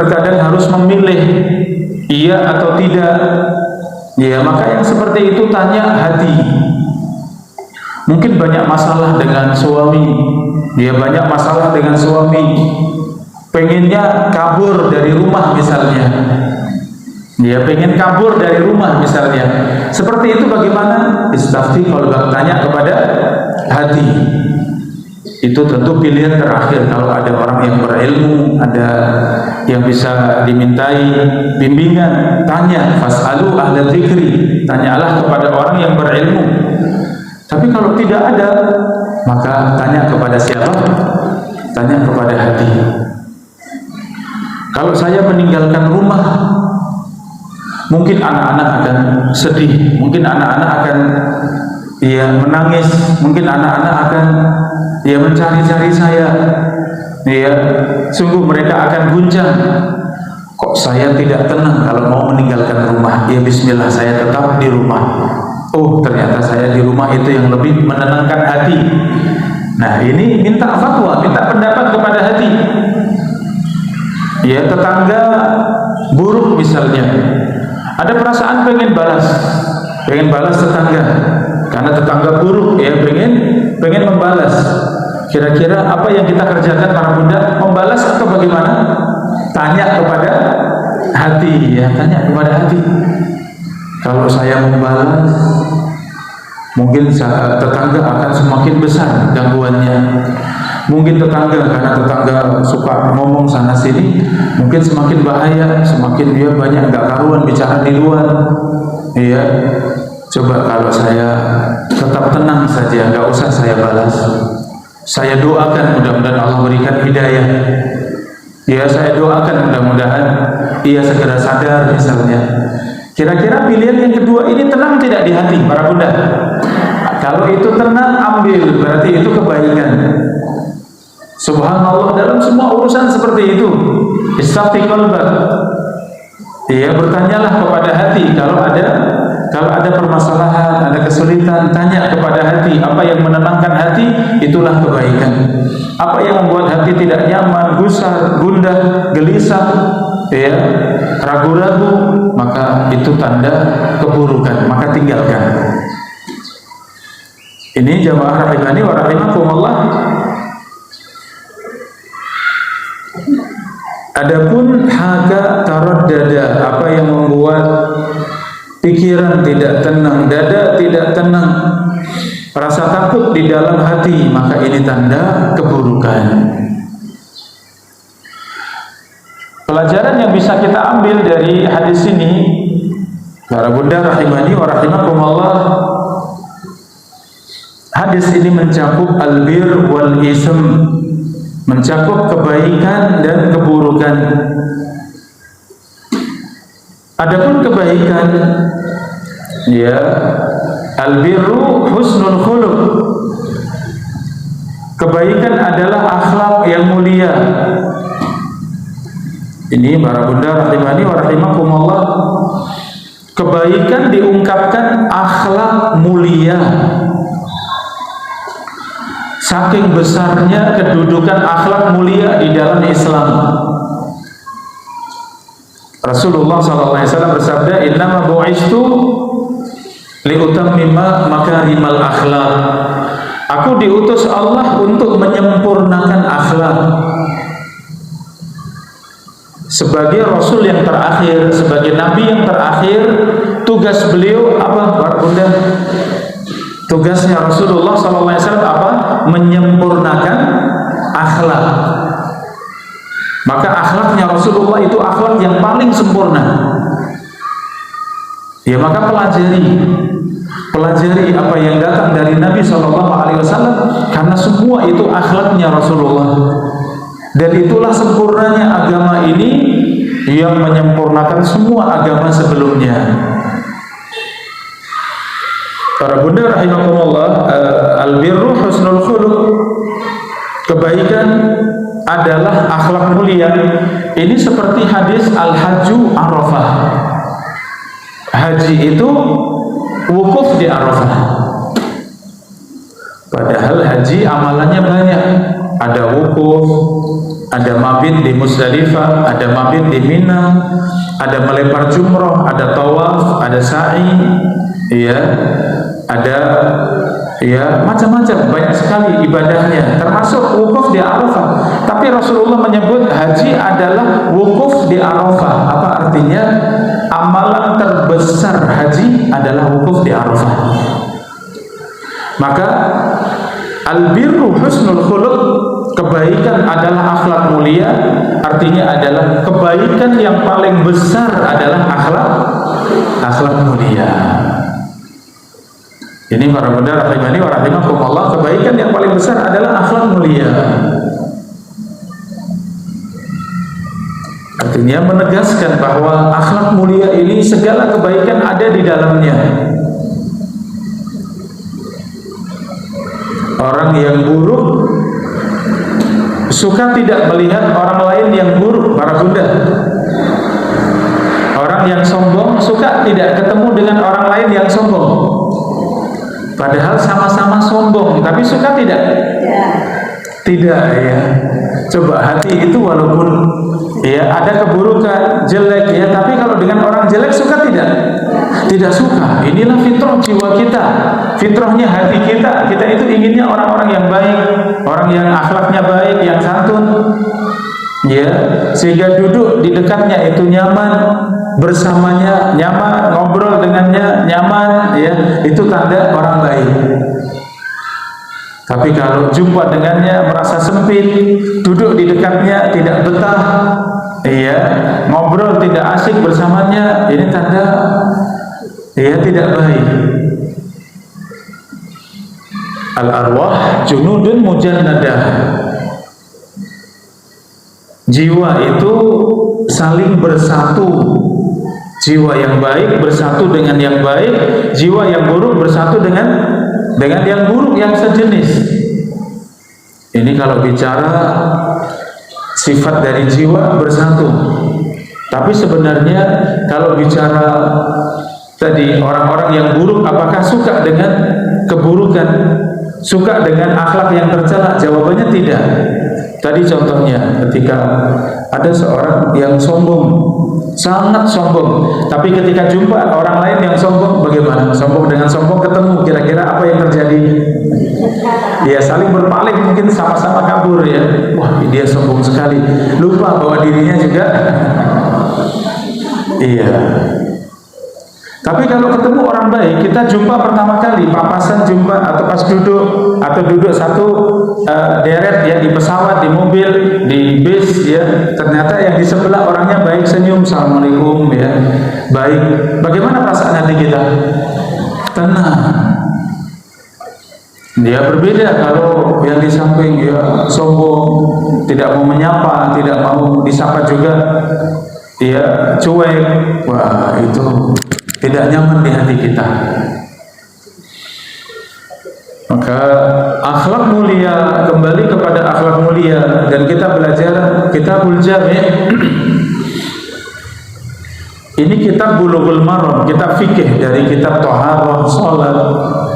terkadang harus memilih iya atau tidak. Ya, maka yang seperti itu tanya hati. Mungkin banyak masalah dengan suami, dia banyak masalah dengan suami, pengennya kabur dari rumah misalnya, dia pengen kabur dari rumah misalnya. Seperti itu bagaimana? Istafti qalbak, tanya kepada hati. Itu tentu pilihan terakhir. Kalau ada orang yang berilmu, ada yang bisa dimintai bimbingan, tanya. Fas'alu ahla dzikri, tanyalah kepada orang yang berilmu. Tapi kalau tidak ada, maka tanya kepada siapa? Tanya kepada hati. Kalau saya meninggalkan rumah, mungkin anak-anak akan sedih, mungkin anak-anak akan menangis, mungkin anak-anak akan mencari-cari saya. Sungguh mereka akan guncang. Kok saya tidak tenang kalau mau meninggalkan rumah? Ya bismillah, saya tetap di rumah. Oh, ternyata saya di rumah itu yang lebih menenangkan hati. Nah, ini minta fatwa, minta pendapat kepada hati. Ya, tetangga buruk misalnya, ada perasaan pengen balas tetangga, karena tetangga buruk, ya pengen membalas. Kira-kira apa yang kita kerjakan para bunda? Membalas atau bagaimana? Tanya kepada hati, ya, tanya kepada hati. Kalau saya membalas, mungkin tetangga akan semakin besar gangguannya. Mungkin tetangga, karena tetangga suka ngomong sana sini, mungkin semakin bahaya, semakin dia banyak gak karuan bicara di luar. Iya, coba kalau saya tetap tenang saja, gak usah saya balas. Saya doakan mudah-mudahan Allah berikan hidayah. Ya, saya doakan mudah-mudahan ia segera sadar misalnya. Kira-kira pilihan yang kedua ini tenang tidak di hati para bunda? Kalau itu tenang, ambil, berarti itu kebaikan. Subhanallah, dalam semua urusan seperti itu. Istafti qalbak. Ya, bertanyalah kepada hati. Kalau ada permasalahan, ada kesulitan, tanya kepada hati. Apa yang menenangkan hati, itulah kebaikan. Apa yang membuat hati tidak nyaman, gusar, gundah, gelisah, ragu-ragu, maka itu tanda keburukan, maka tinggalkan. Ini jamaah rahimani wa rahimakumullah. Adapun haka taraddada, apa yang membuat pikiran tidak tenang, dada tidak tenang, rasa takut di dalam hati, maka ini tanda keburukan. Pelajaran yang bisa kita ambil dari hadis ini, para bunda rahimani wa rahimakumullah, hadis ini mencakup albir wal ism, mencakup kebaikan dan keburukan. Adapun kebaikan, ya, albirru husnul khuluq. Kebaikan adalah akhlak yang mulia. Ini para bunda rahimani wa rahimakumullah, kebaikan diungkapkan akhlak mulia. Saking besarnya kedudukan akhlak mulia di dalam Islam. Rasulullah SAW bersabda, "Innama bu'istu liutammima makarimal akhlak." Aku diutus Allah untuk menyempurnakan akhlak. Sebagai Rasul yang terakhir, sebagai Nabi yang terakhir, tugas beliau apa, para bunda? Tugasnya Rasulullah SAW apa? Menyempurnakan akhlak. Maka akhlaknya Rasulullah itu akhlak yang paling sempurna. Ya, maka pelajari apa yang datang dari Nabi SAW, karena semua itu akhlaknya Rasulullah. Dan itulah sempurnanya agama ini yang menyempurnakan semua agama sebelumnya. Para bunda rahimakumullah, albirru husnul khuluq, kebaikan adalah akhlak mulia. Ini seperti hadis al-hajju Arafah. Haji itu wukuf di Arafah. Padahal haji amalannya banyak. ada wukuf, ada mabit di Musdalifah, ada mabit di Mina, ada melempar jumroh, ada tawaf, ada sa'i, ya, ada ya macam-macam, banyak sekali ibadahnya, termasuk wukuf di Arafah. Tapi Rasulullah menyebut haji adalah wukuf di Arafah. Apa artinya? Amalan terbesar haji adalah wukuf di Arafah. Maka al-birru husnul khuluq, kebaikan adalah akhlak mulia, artinya adalah kebaikan yang paling besar adalah akhlak mulia. Ini para bunda rahimani wa rahimakumullah, kebaikan yang paling besar adalah akhlak mulia. Artinya menegaskan bahwa akhlak mulia ini segala kebaikan ada di dalamnya. Orang yang buruk suka tidak melihat orang lain yang buruk, para bunda. Orang yang sombong suka tidak ketemu dengan orang lain yang sombong. Padahal sama-sama sombong, tapi suka tidak? Tidak, ya. Coba hati itu walaupun ya ada keburukan, jelek, ya, tapi kalau dengan orang jelek suka tidak? Tidak suka. Inilah fitrah jiwa kita, fitrahnya hati kita. Kita itu inginnya orang-orang yang baik, orang yang akhlaknya baik, yang santun, ya, sehingga duduk di dekatnya itu nyaman, bersamanya nyaman, ngobrol dengannya nyaman, ya, itu tanda orang baik. Tapi kalau jumpa dengannya merasa sempit, duduk di dekatnya tidak betah, ya, ngobrol tidak asik bersamanya, ini tanda ya tidak baik. Al-arwah junudun mujannadah. Jiwa itu saling bersatu. Jiwa yang baik bersatu dengan yang baik, jiwa yang buruk bersatu dengan yang buruk, yang sejenis. Ini kalau bicara sifat dari jiwa bersatu. Tapi sebenarnya kalau bicara tadi orang-orang yang buruk, apakah suka dengan keburukan, suka dengan akhlak yang tercela? Jawabannya tidak. Tadi contohnya ketika ada seorang yang sombong, sangat sombong, tapi ketika jumpa orang lain yang sombong, bagaimana? Sombong dengan sombong ketemu, kira-kira apa yang terjadi? Ya saling berpaling, mungkin sama-sama kabur, ya. Wah, dia sombong sekali, lupa bahwa dirinya juga iya. Tapi kalau ketemu orang baik, kita jumpa pertama kali, papasan jumpa, atau pas duduk, atau duduk satu deret, ya, di pesawat, di mobil, di bis, ya, ternyata yang di sebelah orangnya baik, senyum, assalamualaikum, ya, baik. Bagaimana perasaan hati kita? Tenang. Dia berbeda kalau yang di samping, ya, sombong, tidak mau menyapa, tidak mau disapa juga, dia cuek. Wah, itu tidak nyaman di hati kita. Maka akhlak mulia, kembali kepada akhlak mulia, dan kita belajar Kitabul Jami'. Ini kitab Bulughul Maram, kitab fikih dari kitab Thaharah, salat,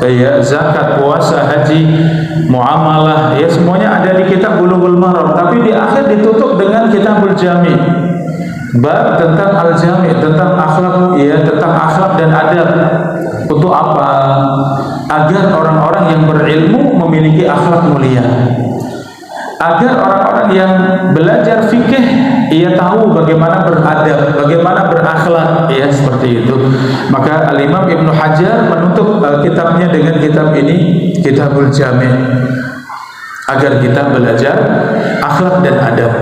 ya, zakat, puasa, haji, muamalah, ya, semuanya ada di kitab Bulughul Maram. Tapi di akhir ditutup dengan Kitabul Jami'. Bab tentang al-jami', tentang akhlak, ya, tentang akhlak dan adab. Untuk apa? Agar orang-orang yang berilmu memiliki akhlak mulia. Agar orang-orang yang belajar fikih, ia tahu bagaimana beradab, bagaimana berakhlak, ya, seperti itu. Maka Al-Imam Ibnu Hajar menutup kitabnya dengan kitab ini, Kitabul Jami', agar kita belajar akhlak dan adab.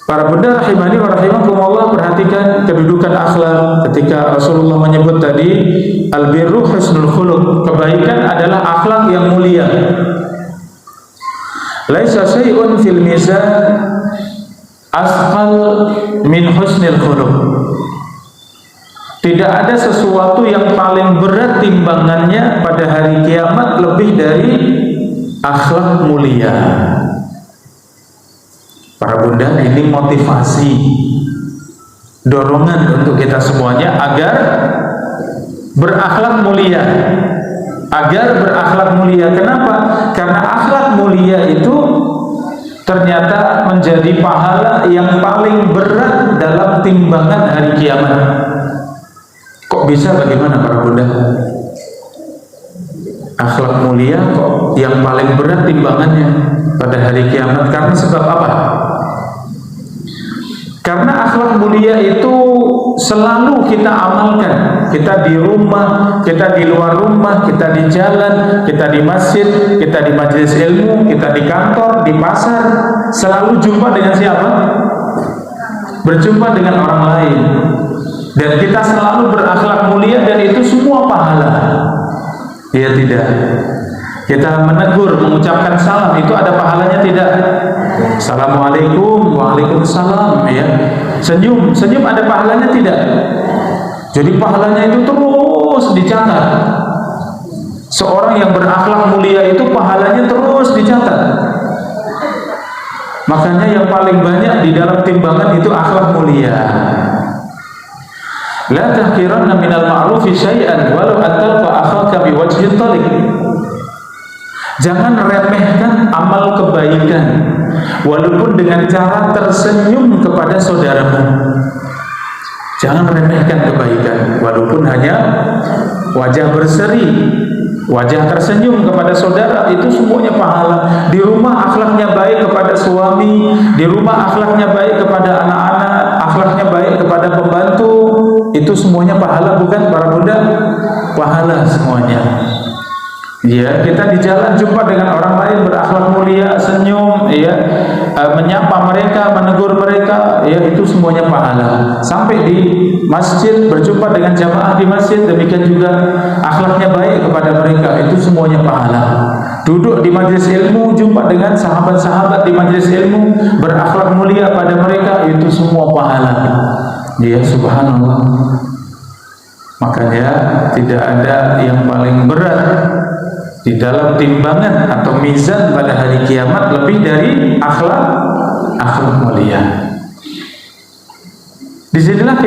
Para bunda rahimani wa rahimakumullah, perhatikan kedudukan akhlak ketika Rasulullah menyebut tadi al-birru husnul khuluq, kebaikan adalah akhlak yang mulia. Laisa syai'un fil mizan asqal min husnil khuluq. Tidak ada sesuatu yang paling berat timbangannya pada hari kiamat lebih dari akhlak mulia. Para bunda, ini motivasi, dorongan untuk kita semuanya agar berakhlak mulia. Agar berakhlak mulia. Kenapa? Karena akhlak mulia itu ternyata menjadi pahala yang paling berat dalam timbangan hari kiamat. Kok bisa, bagaimana para bunda? Akhlak mulia kok yang paling berat timbangannya pada hari kiamat? Karena sebab apa? Karena akhlak mulia itu selalu kita amalkan. Kita di rumah, kita di luar rumah, kita di jalan, kita di masjid, kita di majelis ilmu, kita di kantor, di pasar, selalu jumpa dengan siapa? Berjumpa dengan orang lain. Dan kita selalu berakhlak mulia, dan itu semua pahala. Ya tidak. Kita menegur, mengucapkan salam, itu ada pahalanya tidak? Assalamualaikum, waalaikumsalam, ya. Senyum ada pahalanya tidak? Jadi pahalanya itu terus dicatat. Seorang yang berakhlak mulia itu pahalanya terus dicatat. Makanya yang paling banyak di dalam timbangan itu akhlak mulia. La tahqiranna minal ma'rufi syai'an walau atalqa akhaka biwajhin thaliq. Jangan remehkan amal kebaikan walaupun dengan cara tersenyum kepada saudaramu. Jangan remehkan kebaikan walaupun hanya wajah berseri, wajah tersenyum kepada saudara, itu semuanya pahala. Di rumah akhlaknya baik kepada suami, di rumah akhlaknya baik kepada anak-anak, akhlaknya baik kepada pembantu, itu semuanya pahala, bukan para bunda? Pahala semuanya. Ya, kita di jalan jumpa dengan orang lain berakhlak mulia, senyum, ya, menyapa mereka, menegur mereka, ya, itu semuanya pahala. Sampai di masjid berjumpa dengan jamaah di masjid, demikian juga akhlaknya baik kepada mereka, itu semuanya pahala. Duduk di majelis ilmu, jumpa dengan sahabat-sahabat di majelis ilmu, berakhlak mulia pada mereka, itu semua pahala. Ya, subhanallah. Makanya tidak ada yang paling berat di dalam timbangan atau mizan pada hari kiamat lebih dari akhlak mulia. Disinilah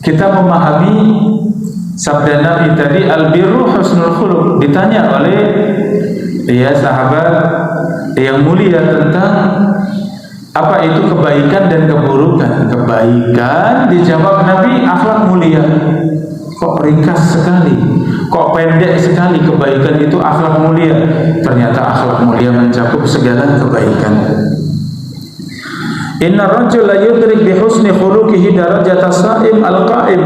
kita memahami sabda Nabi tadi, al-birru husnul khuluq. Ditanya oleh sahabat yang mulia tentang apa itu kebaikan dan keburukan. Kebaikan, dijawab Nabi, akhlak mulia. Kok ringkas sekali, kok pendek sekali kebaikan itu akhlak mulia. Ternyata akhlak mulia mencakup segala kebaikan. Inna rajul la yudrik bi husni khuluqihi darajata sha'im al-qa'im.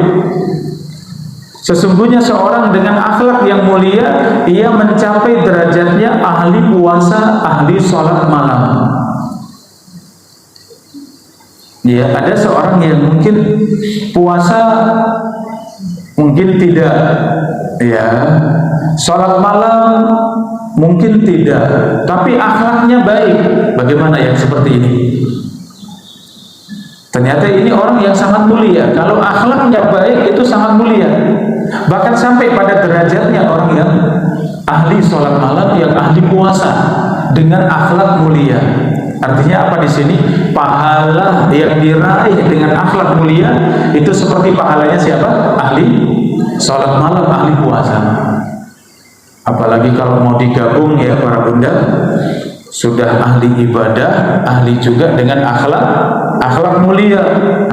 Sesungguhnya seorang dengan akhlak yang mulia, ia mencapai derajatnya ahli puasa, ahli sholat malam. Ya, ada seorang yang mungkin puasa mungkin tidak, ya, sholat malam mungkin tidak, tapi akhlaknya baik. Bagaimana yang seperti ini? Ternyata ini orang yang sangat mulia. Kalau akhlaknya baik itu sangat mulia. Bahkan sampai pada derajatnya orang yang ahli sholat malam, yang ahli puasa dengan akhlak mulia. Artinya apa di sini? Pahala yang diraih dengan akhlak mulia itu seperti pahalanya siapa? Ahli sholat malam, ahli puasa. Apalagi kalau mau digabung, ya para bunda, sudah ahli ibadah, ahli juga dengan akhlak mulia.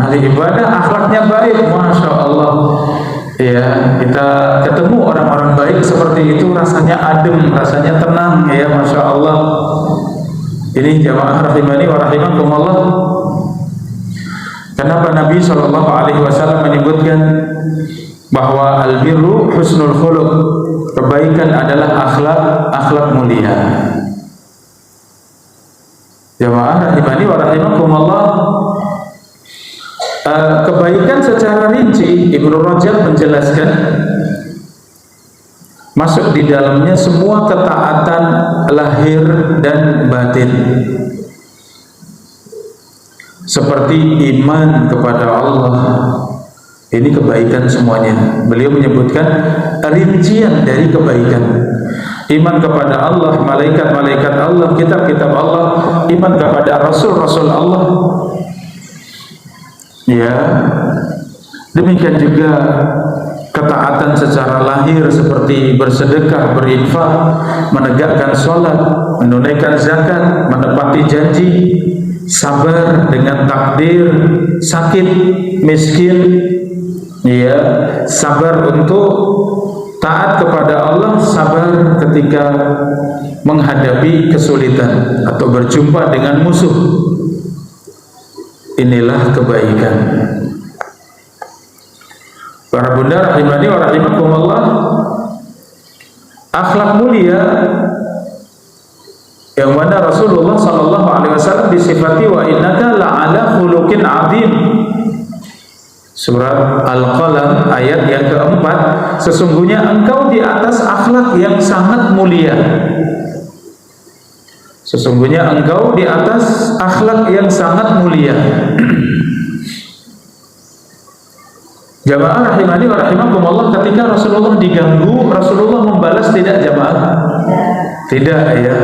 Ahli ibadah, akhlaknya baik, masya Allah. Ya, kita ketemu orang-orang baik seperti itu, rasanya adem, rasanya tenang, ya, masya Allah. Ini jamaah rahimani wa rahimakumullah. Kenapa Nabi SAW menyebutkan bahwa al-birru husnul khuluq, kebaikan adalah akhlak mulia. Jamaah rahimani wa rahimakumullah, kebaikan secara rinci Ibnu Rajab menjelaskan masuk di dalamnya semua ketaatan lahir dan batin, seperti iman kepada Allah. Ini kebaikan semuanya. Beliau menyebutkan rincian dari kebaikan. Iman kepada Allah, malaikat-malaikat Allah, kitab-kitab Allah, iman kepada rasul-rasul Allah. Ya, demikian juga ketaatan secara lahir seperti bersedekah, berinfak, menegakkan sholat, menunaikan zakat, menepati janji, sabar dengan takdir, sakit, miskin, ya, sabar untuk taat kepada Allah, sabar ketika menghadapi kesulitan atau berjumpa dengan musuh. Inilah kebaikan. Para bunda rahimani wa rahimakumullah, akhlak mulia yang mana Rasulullah sallallahu alaihi wasallam disifati wa innaka la'ala khuluqin 'adzim. Surat Al-Qalam ayat yang keempat, sesungguhnya engkau di atas akhlak yang sangat mulia. Sesungguhnya engkau di atas akhlak yang sangat mulia. Jamaah rahimani wa rahimakumullah, ketika Rasulullah diganggu, Rasulullah membalas tidak jamaah? Tidak, ya.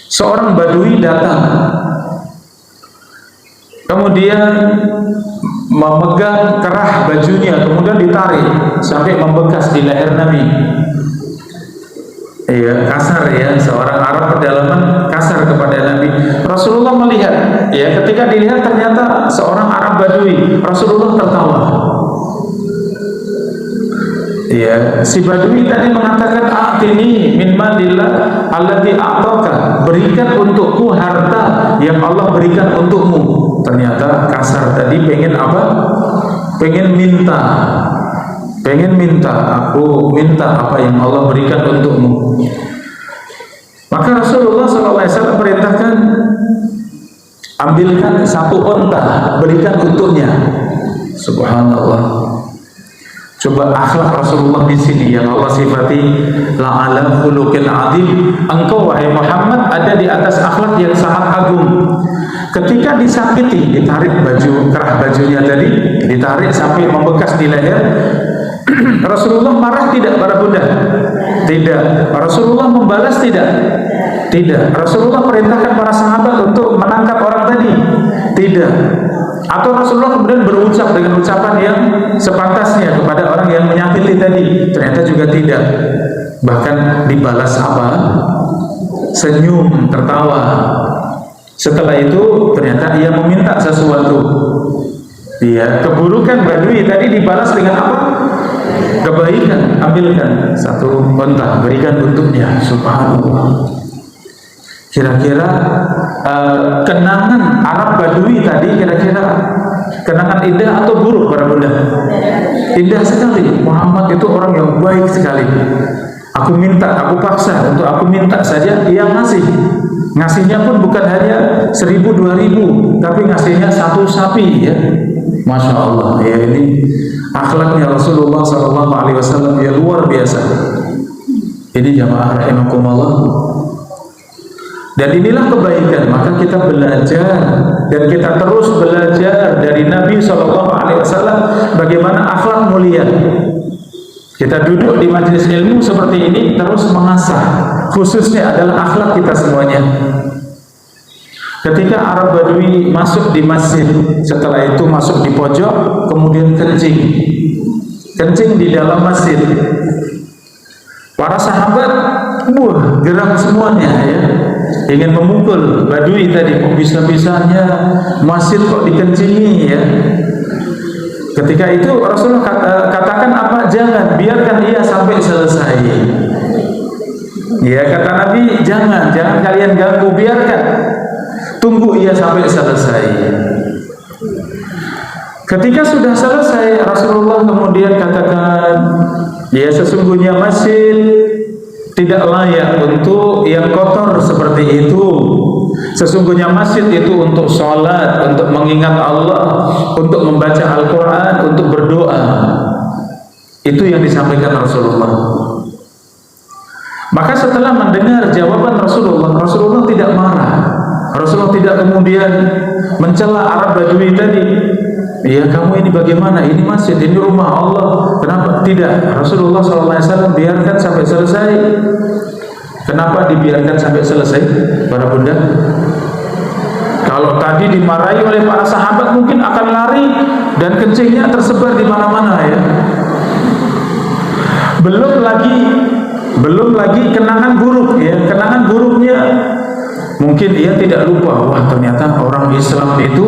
Seorang badui datang, kemudian memegang kerah bajunya, kemudian ditarik sampai membekas di leher Nabi. Iya, kasar ya, seorang Arab pedalaman kasar kepada Nabi. Rasulullah melihat, ya, ketika dilihat ternyata seorang Arab Badui, Rasulullah tertawa. Ya, si Badui tadi mengatakan, "A'tini min malillah allati a'taka." Berikan untukku harta yang Allah berikan untukmu. Ternyata kasar tadi pengen apa? Pengen minta. Aku minta apa yang Allah berikan untukmu. Maka Rasulullah SAW perintahkan, ambilkan satu unta, berikan untuknya. Subhanallah. Coba akhlak Rasulullah di sini yang Allah sifati la'ala khuluqin 'adzim. Engkau wahai Muhammad ada di atas akhlak yang sangat agung. Ketika disakiti, ditarik baju, kerah bajunya tadi, ditarik sampai membekas di leher, Rasulullah marah tidak para bunda? Tidak. Rasulullah membalas tidak? Tidak. Rasulullah perintahkan para sahabat untuk menangkap orang tadi? Tidak. Atau Rasulullah kemudian berucap dengan ucapan yang sepantasnya kepada orang yang menyakiti tadi? Ternyata juga tidak. Bahkan dibalas apa? Senyum, tertawa. Setelah itu ternyata ia meminta sesuatu. Dia keburukan Badui tadi dibalas dengan apa? Kebaikan. Ambilkan satu unta, berikan untuknya. Subhanallah. Kira-kira kenangan Arab Badui tadi, kira-kira kenangan indah atau buruk para bunda? Indah sekali. Muhammad itu orang yang baik sekali. Aku paksa untuk aku minta saja, ia ngasih. Ngasihnya pun bukan hanya 1.000, 2.000, tapi ngasihnya satu sapi, ya. Masya Allah, ya, ini akhlaknya Rasulullah SAW ya luar biasa. Ini jamaah rahimakumullah. Dan inilah kebaikan. Maka kita belajar dan kita terus belajar dari Nabi SAW bagaimana akhlak mulia. Kita duduk di majelis ilmu seperti ini terus mengasah, khususnya adalah akhlak kita semuanya. Ketika Arab Badui masuk di masjid, setelah itu masuk di pojok, kemudian kencing di dalam masjid. Para sahabat geram semuanya, ya, ingin memukul Badui tadi. Kok bisa-bisanya masjid kok dikencingi, ya. Ketika itu Rasulullah katakan apa? Jangan, biarkan ia sampai selesai. Ya, kata Nabi, jangan kalian ganggu, biarkan, tunggu ia sampai selesai. Ketika sudah selesai, Rasulullah kemudian katakan, ya, sesungguhnya masjid tidak layak untuk yang kotor seperti itu. Sesungguhnya masjid itu untuk sholat, untuk mengingat Allah, untuk membaca Al-Quran, untuk berdoa. Itu yang disampaikan Rasulullah. Maka setelah mendengar jawaban Rasulullah, Rasulullah tidak marah. Rasulullah tidak kemudian mencela Arab Badui tadi. Ya, kamu ini bagaimana? Ini masjid, ini rumah Allah. Kenapa? Tidak. Rasulullah SAW biarkan sampai selesai. Kenapa dibiarkan sampai selesai, para bunda? Kalau tadi dimarahi oleh para sahabat, mungkin akan lari dan kencingnya tersebar di mana-mana, ya. belum lagi kenangan buruk ya. Kenangan buruknya mungkin dia tidak lupa, wah ternyata orang Islam itu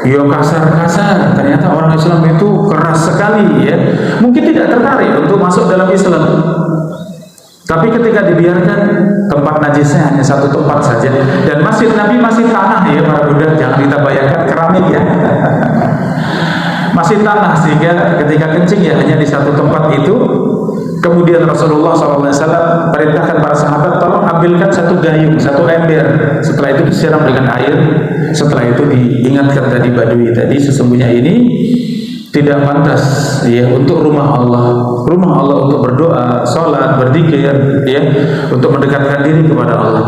ya kasar-kasar, ternyata orang Islam itu keras sekali ya. Mungkin tidak tertarik untuk masuk dalam Islam. Tapi ketika dibiarkan, tempat najisnya hanya satu tempat saja, dan masjid Nabi masih tanah ya para bunda, jangan kita bayangkan keramik ya. Masih tanah, sehingga ketika kencing ya hanya di satu tempat itu. Kemudian Rasulullah SAW perintahkan para sahabat, tolong ambilkan satu gayung, satu ember. Setelah itu disiram dengan air. Setelah itu diingatkan tadi Badui tadi, sesungguhnya ini tidak pantas ya untuk rumah Allah untuk berdoa, sholat, berzikir ya, untuk mendekatkan diri kepada Allah.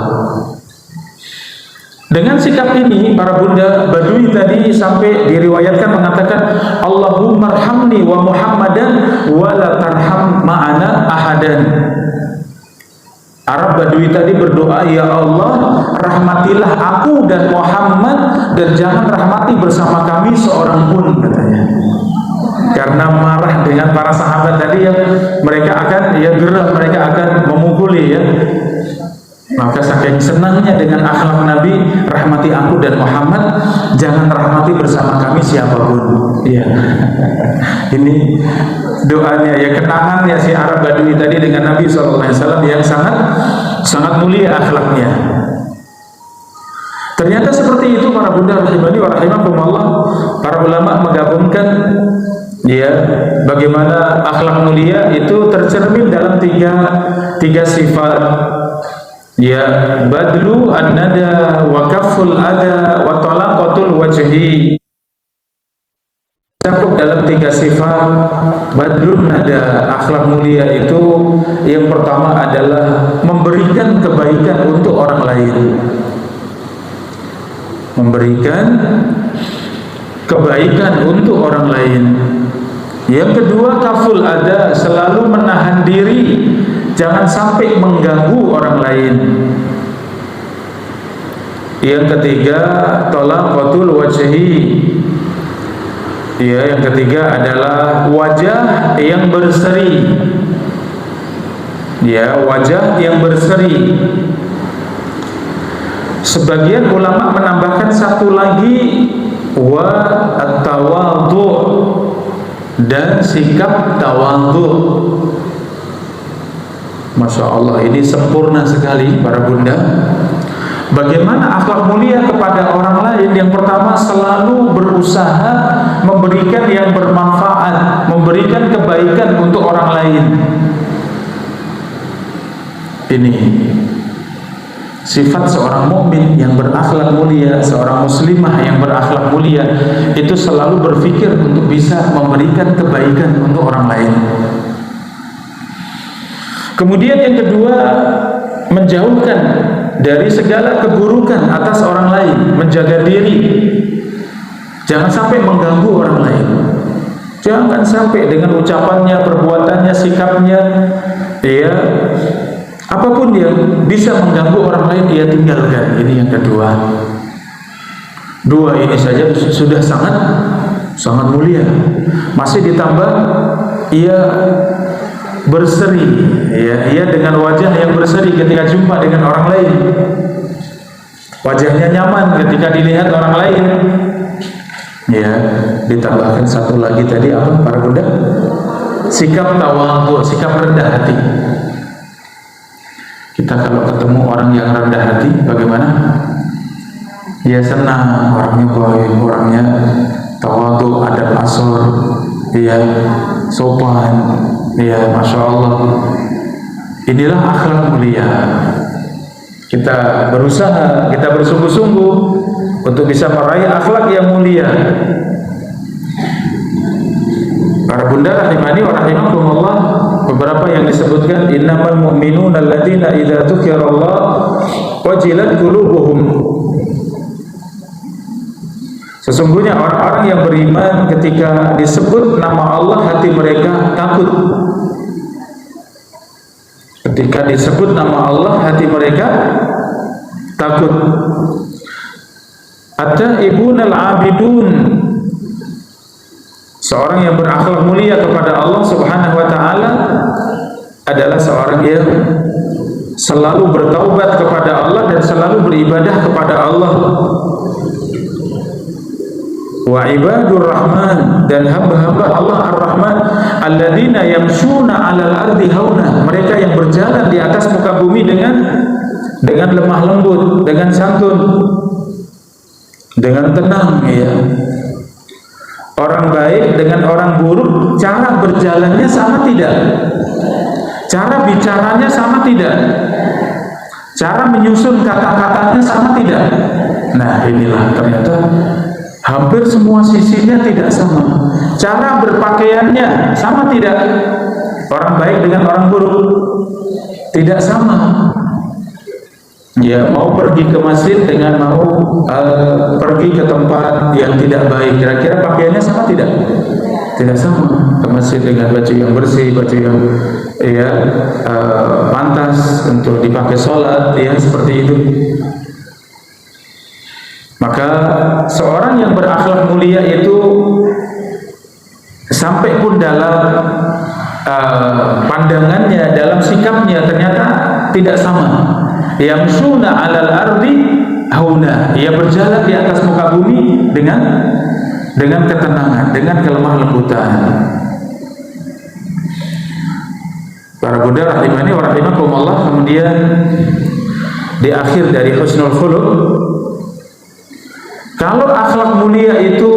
Dengan sikap ini para bunda, Badui tadi sampai diriwayatkan mengatakan, Allahumma arhamni wa Muhammadan wa la tarham ma'ana ahadan. Arab Badui tadi berdoa, ya Allah, rahmatilah aku dan Muhammad, dan jangan rahmati bersama kami seorang pun, katanya. Karena marah dengan para sahabat tadi yang mereka akan gerah, mereka akan memukuli ya. Maka saking senangnya dengan akhlak Nabi, rahmati aku dan Muhammad, jangan rahmati bersama kami siapapun. Ya. Ini doanya ya, kenangannya si Arab Badui tadi dengan Nabi SAW yang sangat mulia akhlaknya. Ternyata seperti itu para bunda rahimani wa rahimakumullah. Para ulama menggabungkan ya, bagaimana akhlak mulia itu tercermin dalam tiga sifat. Ya, badlu an-nada wa kaful ada wa talaqatul wajhi. Cakup dalam tiga sifat. Badlun nada, akhlak mulia itu yang pertama adalah memberikan kebaikan untuk orang lain. Memberikan kebaikan untuk orang lain. Yang kedua, kaful ada, selalu menahan diri, jangan sampai mengganggu orang lain. Yang ketiga, talaqatul wajhi. Ya, yang ketiga adalah wajah yang berseri. Ya, wajah yang berseri. Sebagian ulama menambahkan satu lagi, wa at-tawadhu, dan sikap tawadhu. Masya Allah, ini sempurna sekali para bunda. Bagaimana akhlak mulia kepada orang lain? Yang pertama, selalu berusaha memberikan yang bermanfaat, memberikan kebaikan untuk orang lain. Ini sifat seorang mukmin yang berakhlak mulia, seorang muslimah yang berakhlak mulia, itu selalu berpikir untuk bisa memberikan kebaikan untuk orang lain. Kemudian yang kedua, menjauhkan dari segala keburukan atas orang lain, menjaga diri, jangan sampai mengganggu orang lain, jangan sampai dengan ucapannya, perbuatannya, sikapnya, ya, apapun yang bisa mengganggu orang lain dia tinggalkan. Ini yang kedua. Dua ini saja sudah sangat mulia. Masih ditambah ia berseri, ya, ia dengan wajah yang berseri ketika jumpa dengan orang lain. Wajahnya nyaman ketika dilihat orang lain. Ya, ditambahkan satu lagi tadi apa para bunda? Sikap tawadhu, sikap rendah hati. Kita kalau ketemu orang yang rendah hati, bagaimana? Ya senang, orangnya baik, orangnya tawadhu, adab asor, ya sopan, ya masya Allah. Inilah akhlak mulia. Kita berusaha, kita bersungguh-sungguh untuk bisa meraih akhlak yang mulia. Para bunda rahimani wa rahimakumullah, beberapa yang disebutkan, innamal mu'minuna alladziina idza dzukirallah wajilat qulubuhum. Sesungguhnya orang-orang yang beriman ketika disebut nama Allah hati mereka takut. Ketika disebut nama Allah hati mereka takut. At-taibunal abidun, Seorang yang berakhlak mulia kepada Allah Subhanahu wa taala adalah seorang yang selalu bertaubat kepada Allah dan selalu beribadah kepada Allah. Wa ibadur rahman, dan hamba-hamba Allah ar-Rahman alladzina yamshuna 'alal ardi hauna, mereka yang berjalan di atas muka bumi dengan lemah lembut, dengan santun, dengan tenang, ya. Orang baik dengan orang buruk, cara berjalannya sama tidak? Cara bicaranya sama tidak? Cara menyusun kata-katanya sama tidak? Nah, inilah ternyata hampir semua sisinya tidak sama. Cara berpakaiannya sama tidak? Orang baik dengan orang buruk tidak sama. Ya, mau pergi ke masjid dengan mau pergi ke tempat yang tidak baik, kira-kira pakaiannya sama tidak? Tidak sama. Ke masjid dengan baju yang bersih, baju yang pantas untuk dipakai sholat, ya, seperti itu. Maka seorang yang berakhlak mulia itu sampai pun dalam pandangannya, dalam sikapnya ternyata tidak sama. Yamsuna 'alal ardi hauna, ia berjalan di atas muka bumi dengan ketenangan, dengan kelemah lembutan. Para Bunda rahimani wa rahimakumullah, kemudian di akhir dari husnul khuluq, kalau akhlak mulia itu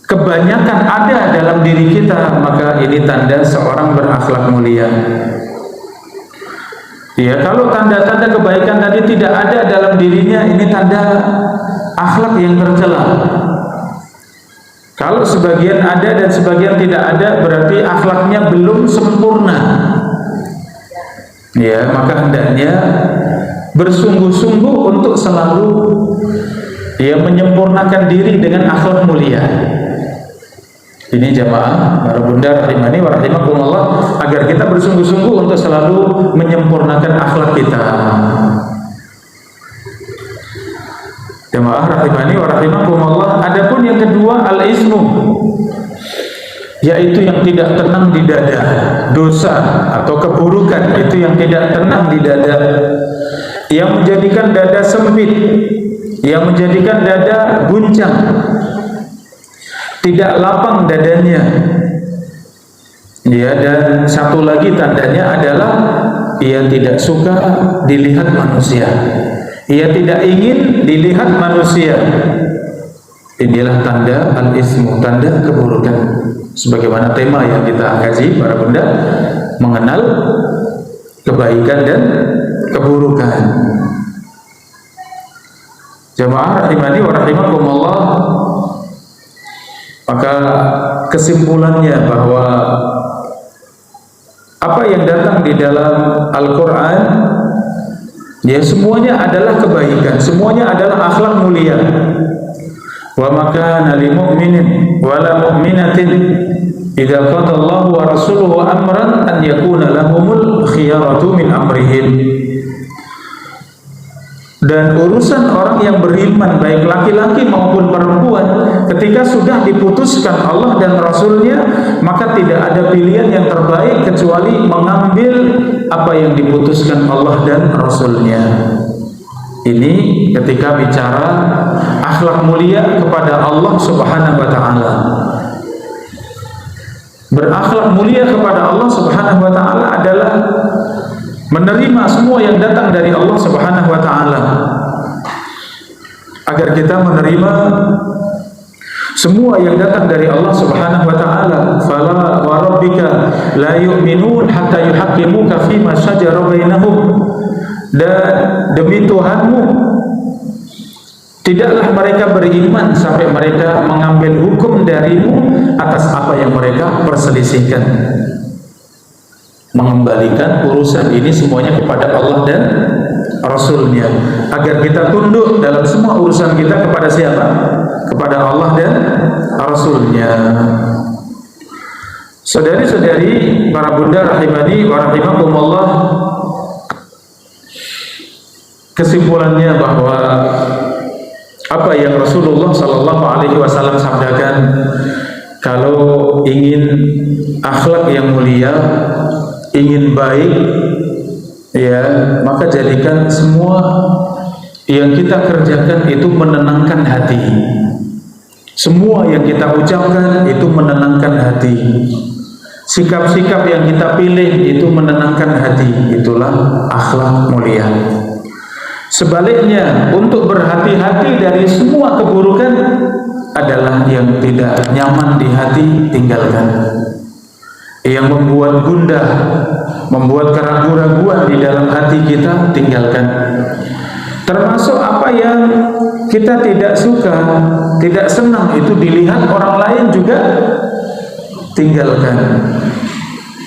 kebanyakan ada dalam diri kita, maka ini tanda seorang berakhlak mulia. Ya, kalau tanda-tanda kebaikan tadi tidak ada dalam dirinya, ini tanda akhlak yang tercela. Kalau sebagian ada dan sebagian tidak ada, berarti akhlaknya belum sempurna. Ya, maka hendaknya bersungguh-sungguh untuk selalu menyempurnakan diri dengan akhlak mulia. Ini jamaah para Bunda rahimani wa rahimakumullah, agar kita bersungguh-sungguh untuk selalu menyempurnakan akhlak kita. Jamaah rahimani wa rahimakumullah. Adapun yang kedua, al-ismu, yaitu yang tidak tenang di dada, dosa atau keburukan itu yang tidak tenang di dada, yang menjadikan dada sempit, yang menjadikan dada guncang, tidak lapang dadanya. Ya, dan satu lagi tandanya adalah ia tidak suka dilihat manusia. Ia tidak ingin dilihat manusia. Inilah tanda al-ismu, tanda keburukan. Sebagaimana tema yang kita kaji para Bunda, mengenal kebaikan dan keburukan. Jamaah rahimani wa rahimakumullah, maka kesimpulannya bahwa apa yang datang di dalam Al-Quran, ya, semuanya adalah kebaikan, semuanya adalah akhlak mulia. Wa makana lil mu'minin wa la mu'minatin idza qada Allahu wa rasuluhu amran an yakuna lahumul khiyaratu min amrihim. Dan urusan orang yang beriman, baik laki-laki maupun perempuan, ketika sudah diputuskan Allah dan Rasulnya, maka tidak ada pilihan yang terbaik kecuali mengambil apa yang diputuskan Allah dan Rasulnya. Ini ketika bicara akhlak mulia kepada Allah Subhanahu wa ta'ala. Berakhlak mulia kepada Allah Subhanahu wa ta'ala adalah menerima semua yang datang dari Allah Subhanahu wa ta'ala. Agar kita menerima semua yang datang dari Allah Subhanahu wa ta'ala. Fala wa rabbika la yu'minun hatta yuhaqqimuka fima shajara bainahum. Dan demi Tuhanmu, tidaklah mereka beriman sampai mereka mengambil hukum darimu atas apa yang mereka perselisihkan. Mengembalikan urusan ini semuanya kepada Allah dan Rasulnya, agar kita tunduk dalam semua urusan kita kepada siapa? Kepada Allah dan Rasulnya. Saudari-saudari para Bunda rahimani wa rahimakumullah, kesimpulannya bahwa Apa yang Rasulullah Sallallahu Alaihi Wasallam sabdakan? Kalau ingin akhlak yang mulia, ingin baik, ya, maka jadikan semua yang kita kerjakan itu menenangkan hati. Semua yang kita ucapkan itu menenangkan hati. Sikap-sikap yang kita pilih itu menenangkan hati. Itulah akhlak mulia. Sebaliknya, untuk berhati-hati dari semua keburukan adalah yang tidak nyaman di hati, tinggalkan. Yang membuat gundah, membuat keraguan-raguan di dalam hati kita, tinggalkan. Termasuk apa yang kita tidak suka, tidak senang itu dilihat orang lain juga, tinggalkan.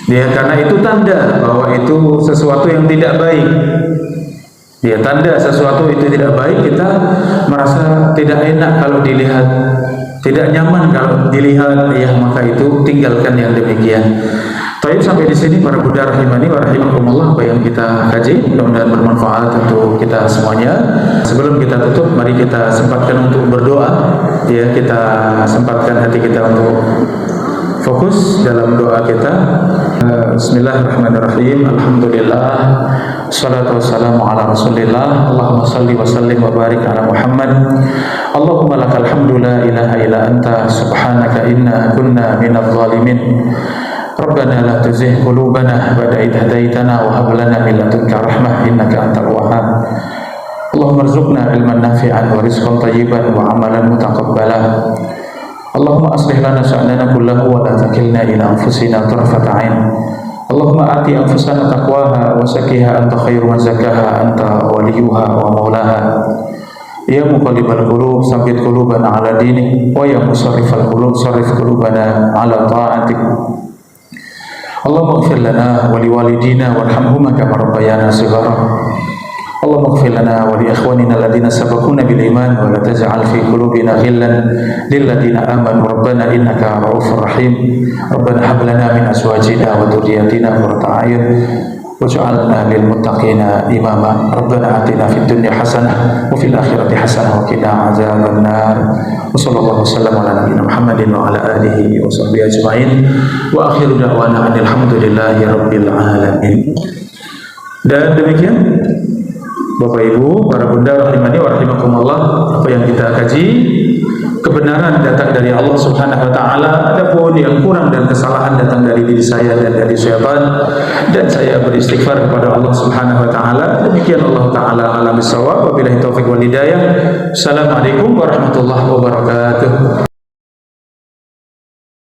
Ya, karena itu tanda bahwa itu sesuatu yang tidak baik. Ya, tanda sesuatu itu tidak baik, kita merasa tidak enak kalau dilihat, tidak nyaman kalau dilihat, ya maka itu tinggalkan yang demikian. Baik, sampai di sini para Buddha rahimani wa rahimakumullah apa yang kita kaji, mudah-mudahan bermanfaat untuk kita semuanya. Sebelum kita tutup, mari kita sempatkan untuk berdoa. Ya, kita sempatkan hati kita untuk fokus dalam doa kita. Bismillahirrahmanirrahim. Alhamdulillah. Wassalatu wassalamu ala Rasulillah. Allahumma salli wa sallim wa barik ala Muhammad. Allahumma lakal hamdu la ilaha illa anta subhanaka inna kunna minadh dhalimin. Rabbana la tuzigh qulubana ba'da idh hadaitana wa hab lana min ladunka rahmah innaka antal wahhab. Allahumma arzuqna ilman nafi'an wa rizqan thayyiban wa amalan mutaqabbalan. Allahumma aslih lana sha'nana kullahu wa la takilna ila anfusina tarfata 'ain. Allahumma ati anfusana taqwaha wa zakkiha anta khairu man zakkaha anta waliyuha wa maulaha. Ya muqallibal qulub tsabbit qulubana ala dinik wa ya musarrifal qulub sarrif qulubana ala ta'atik. Allahumma ighfir lana wa liwalidina warhamhuma kama rabbayana shighara. Allahumma ighfir lana wa li ikhwanina alladhina sabaquna bil iman wa la taj'al fi qulubina ghillan lil ladzina amanu rabbana innaka ra'ufur rahim. Rabbana hab lana min azwajina wa dhurriyyatina qurrata a'yun waj'alna lil muttaqina imama. Rabbana atina fid dunya hasanah wa fil akhirati hasanah wa qina adzaban nar. Wa sallallahu wasallam ala nabiyyina Muhammadin wa ala alihi wa sahbihi ajmain. Wa akhiru da'wana alhamdulillahi rabbil alamin. Dan demikian Bapak Ibu, para Bunda rahimani wa rahimakumullah, apa yang kita kaji kebenaran datang dari Allah Subhanahu wa taala, adapun yang kurang dan kesalahan datang dari diri saya dan dari syaitan, dan saya beristighfar kepada Allah Subhanahu wa taala. Demikian Allah taala alam bisawab, wabillahi taufik wal hidayah. Assalamualaikum warahmatullahi wabarakatuh.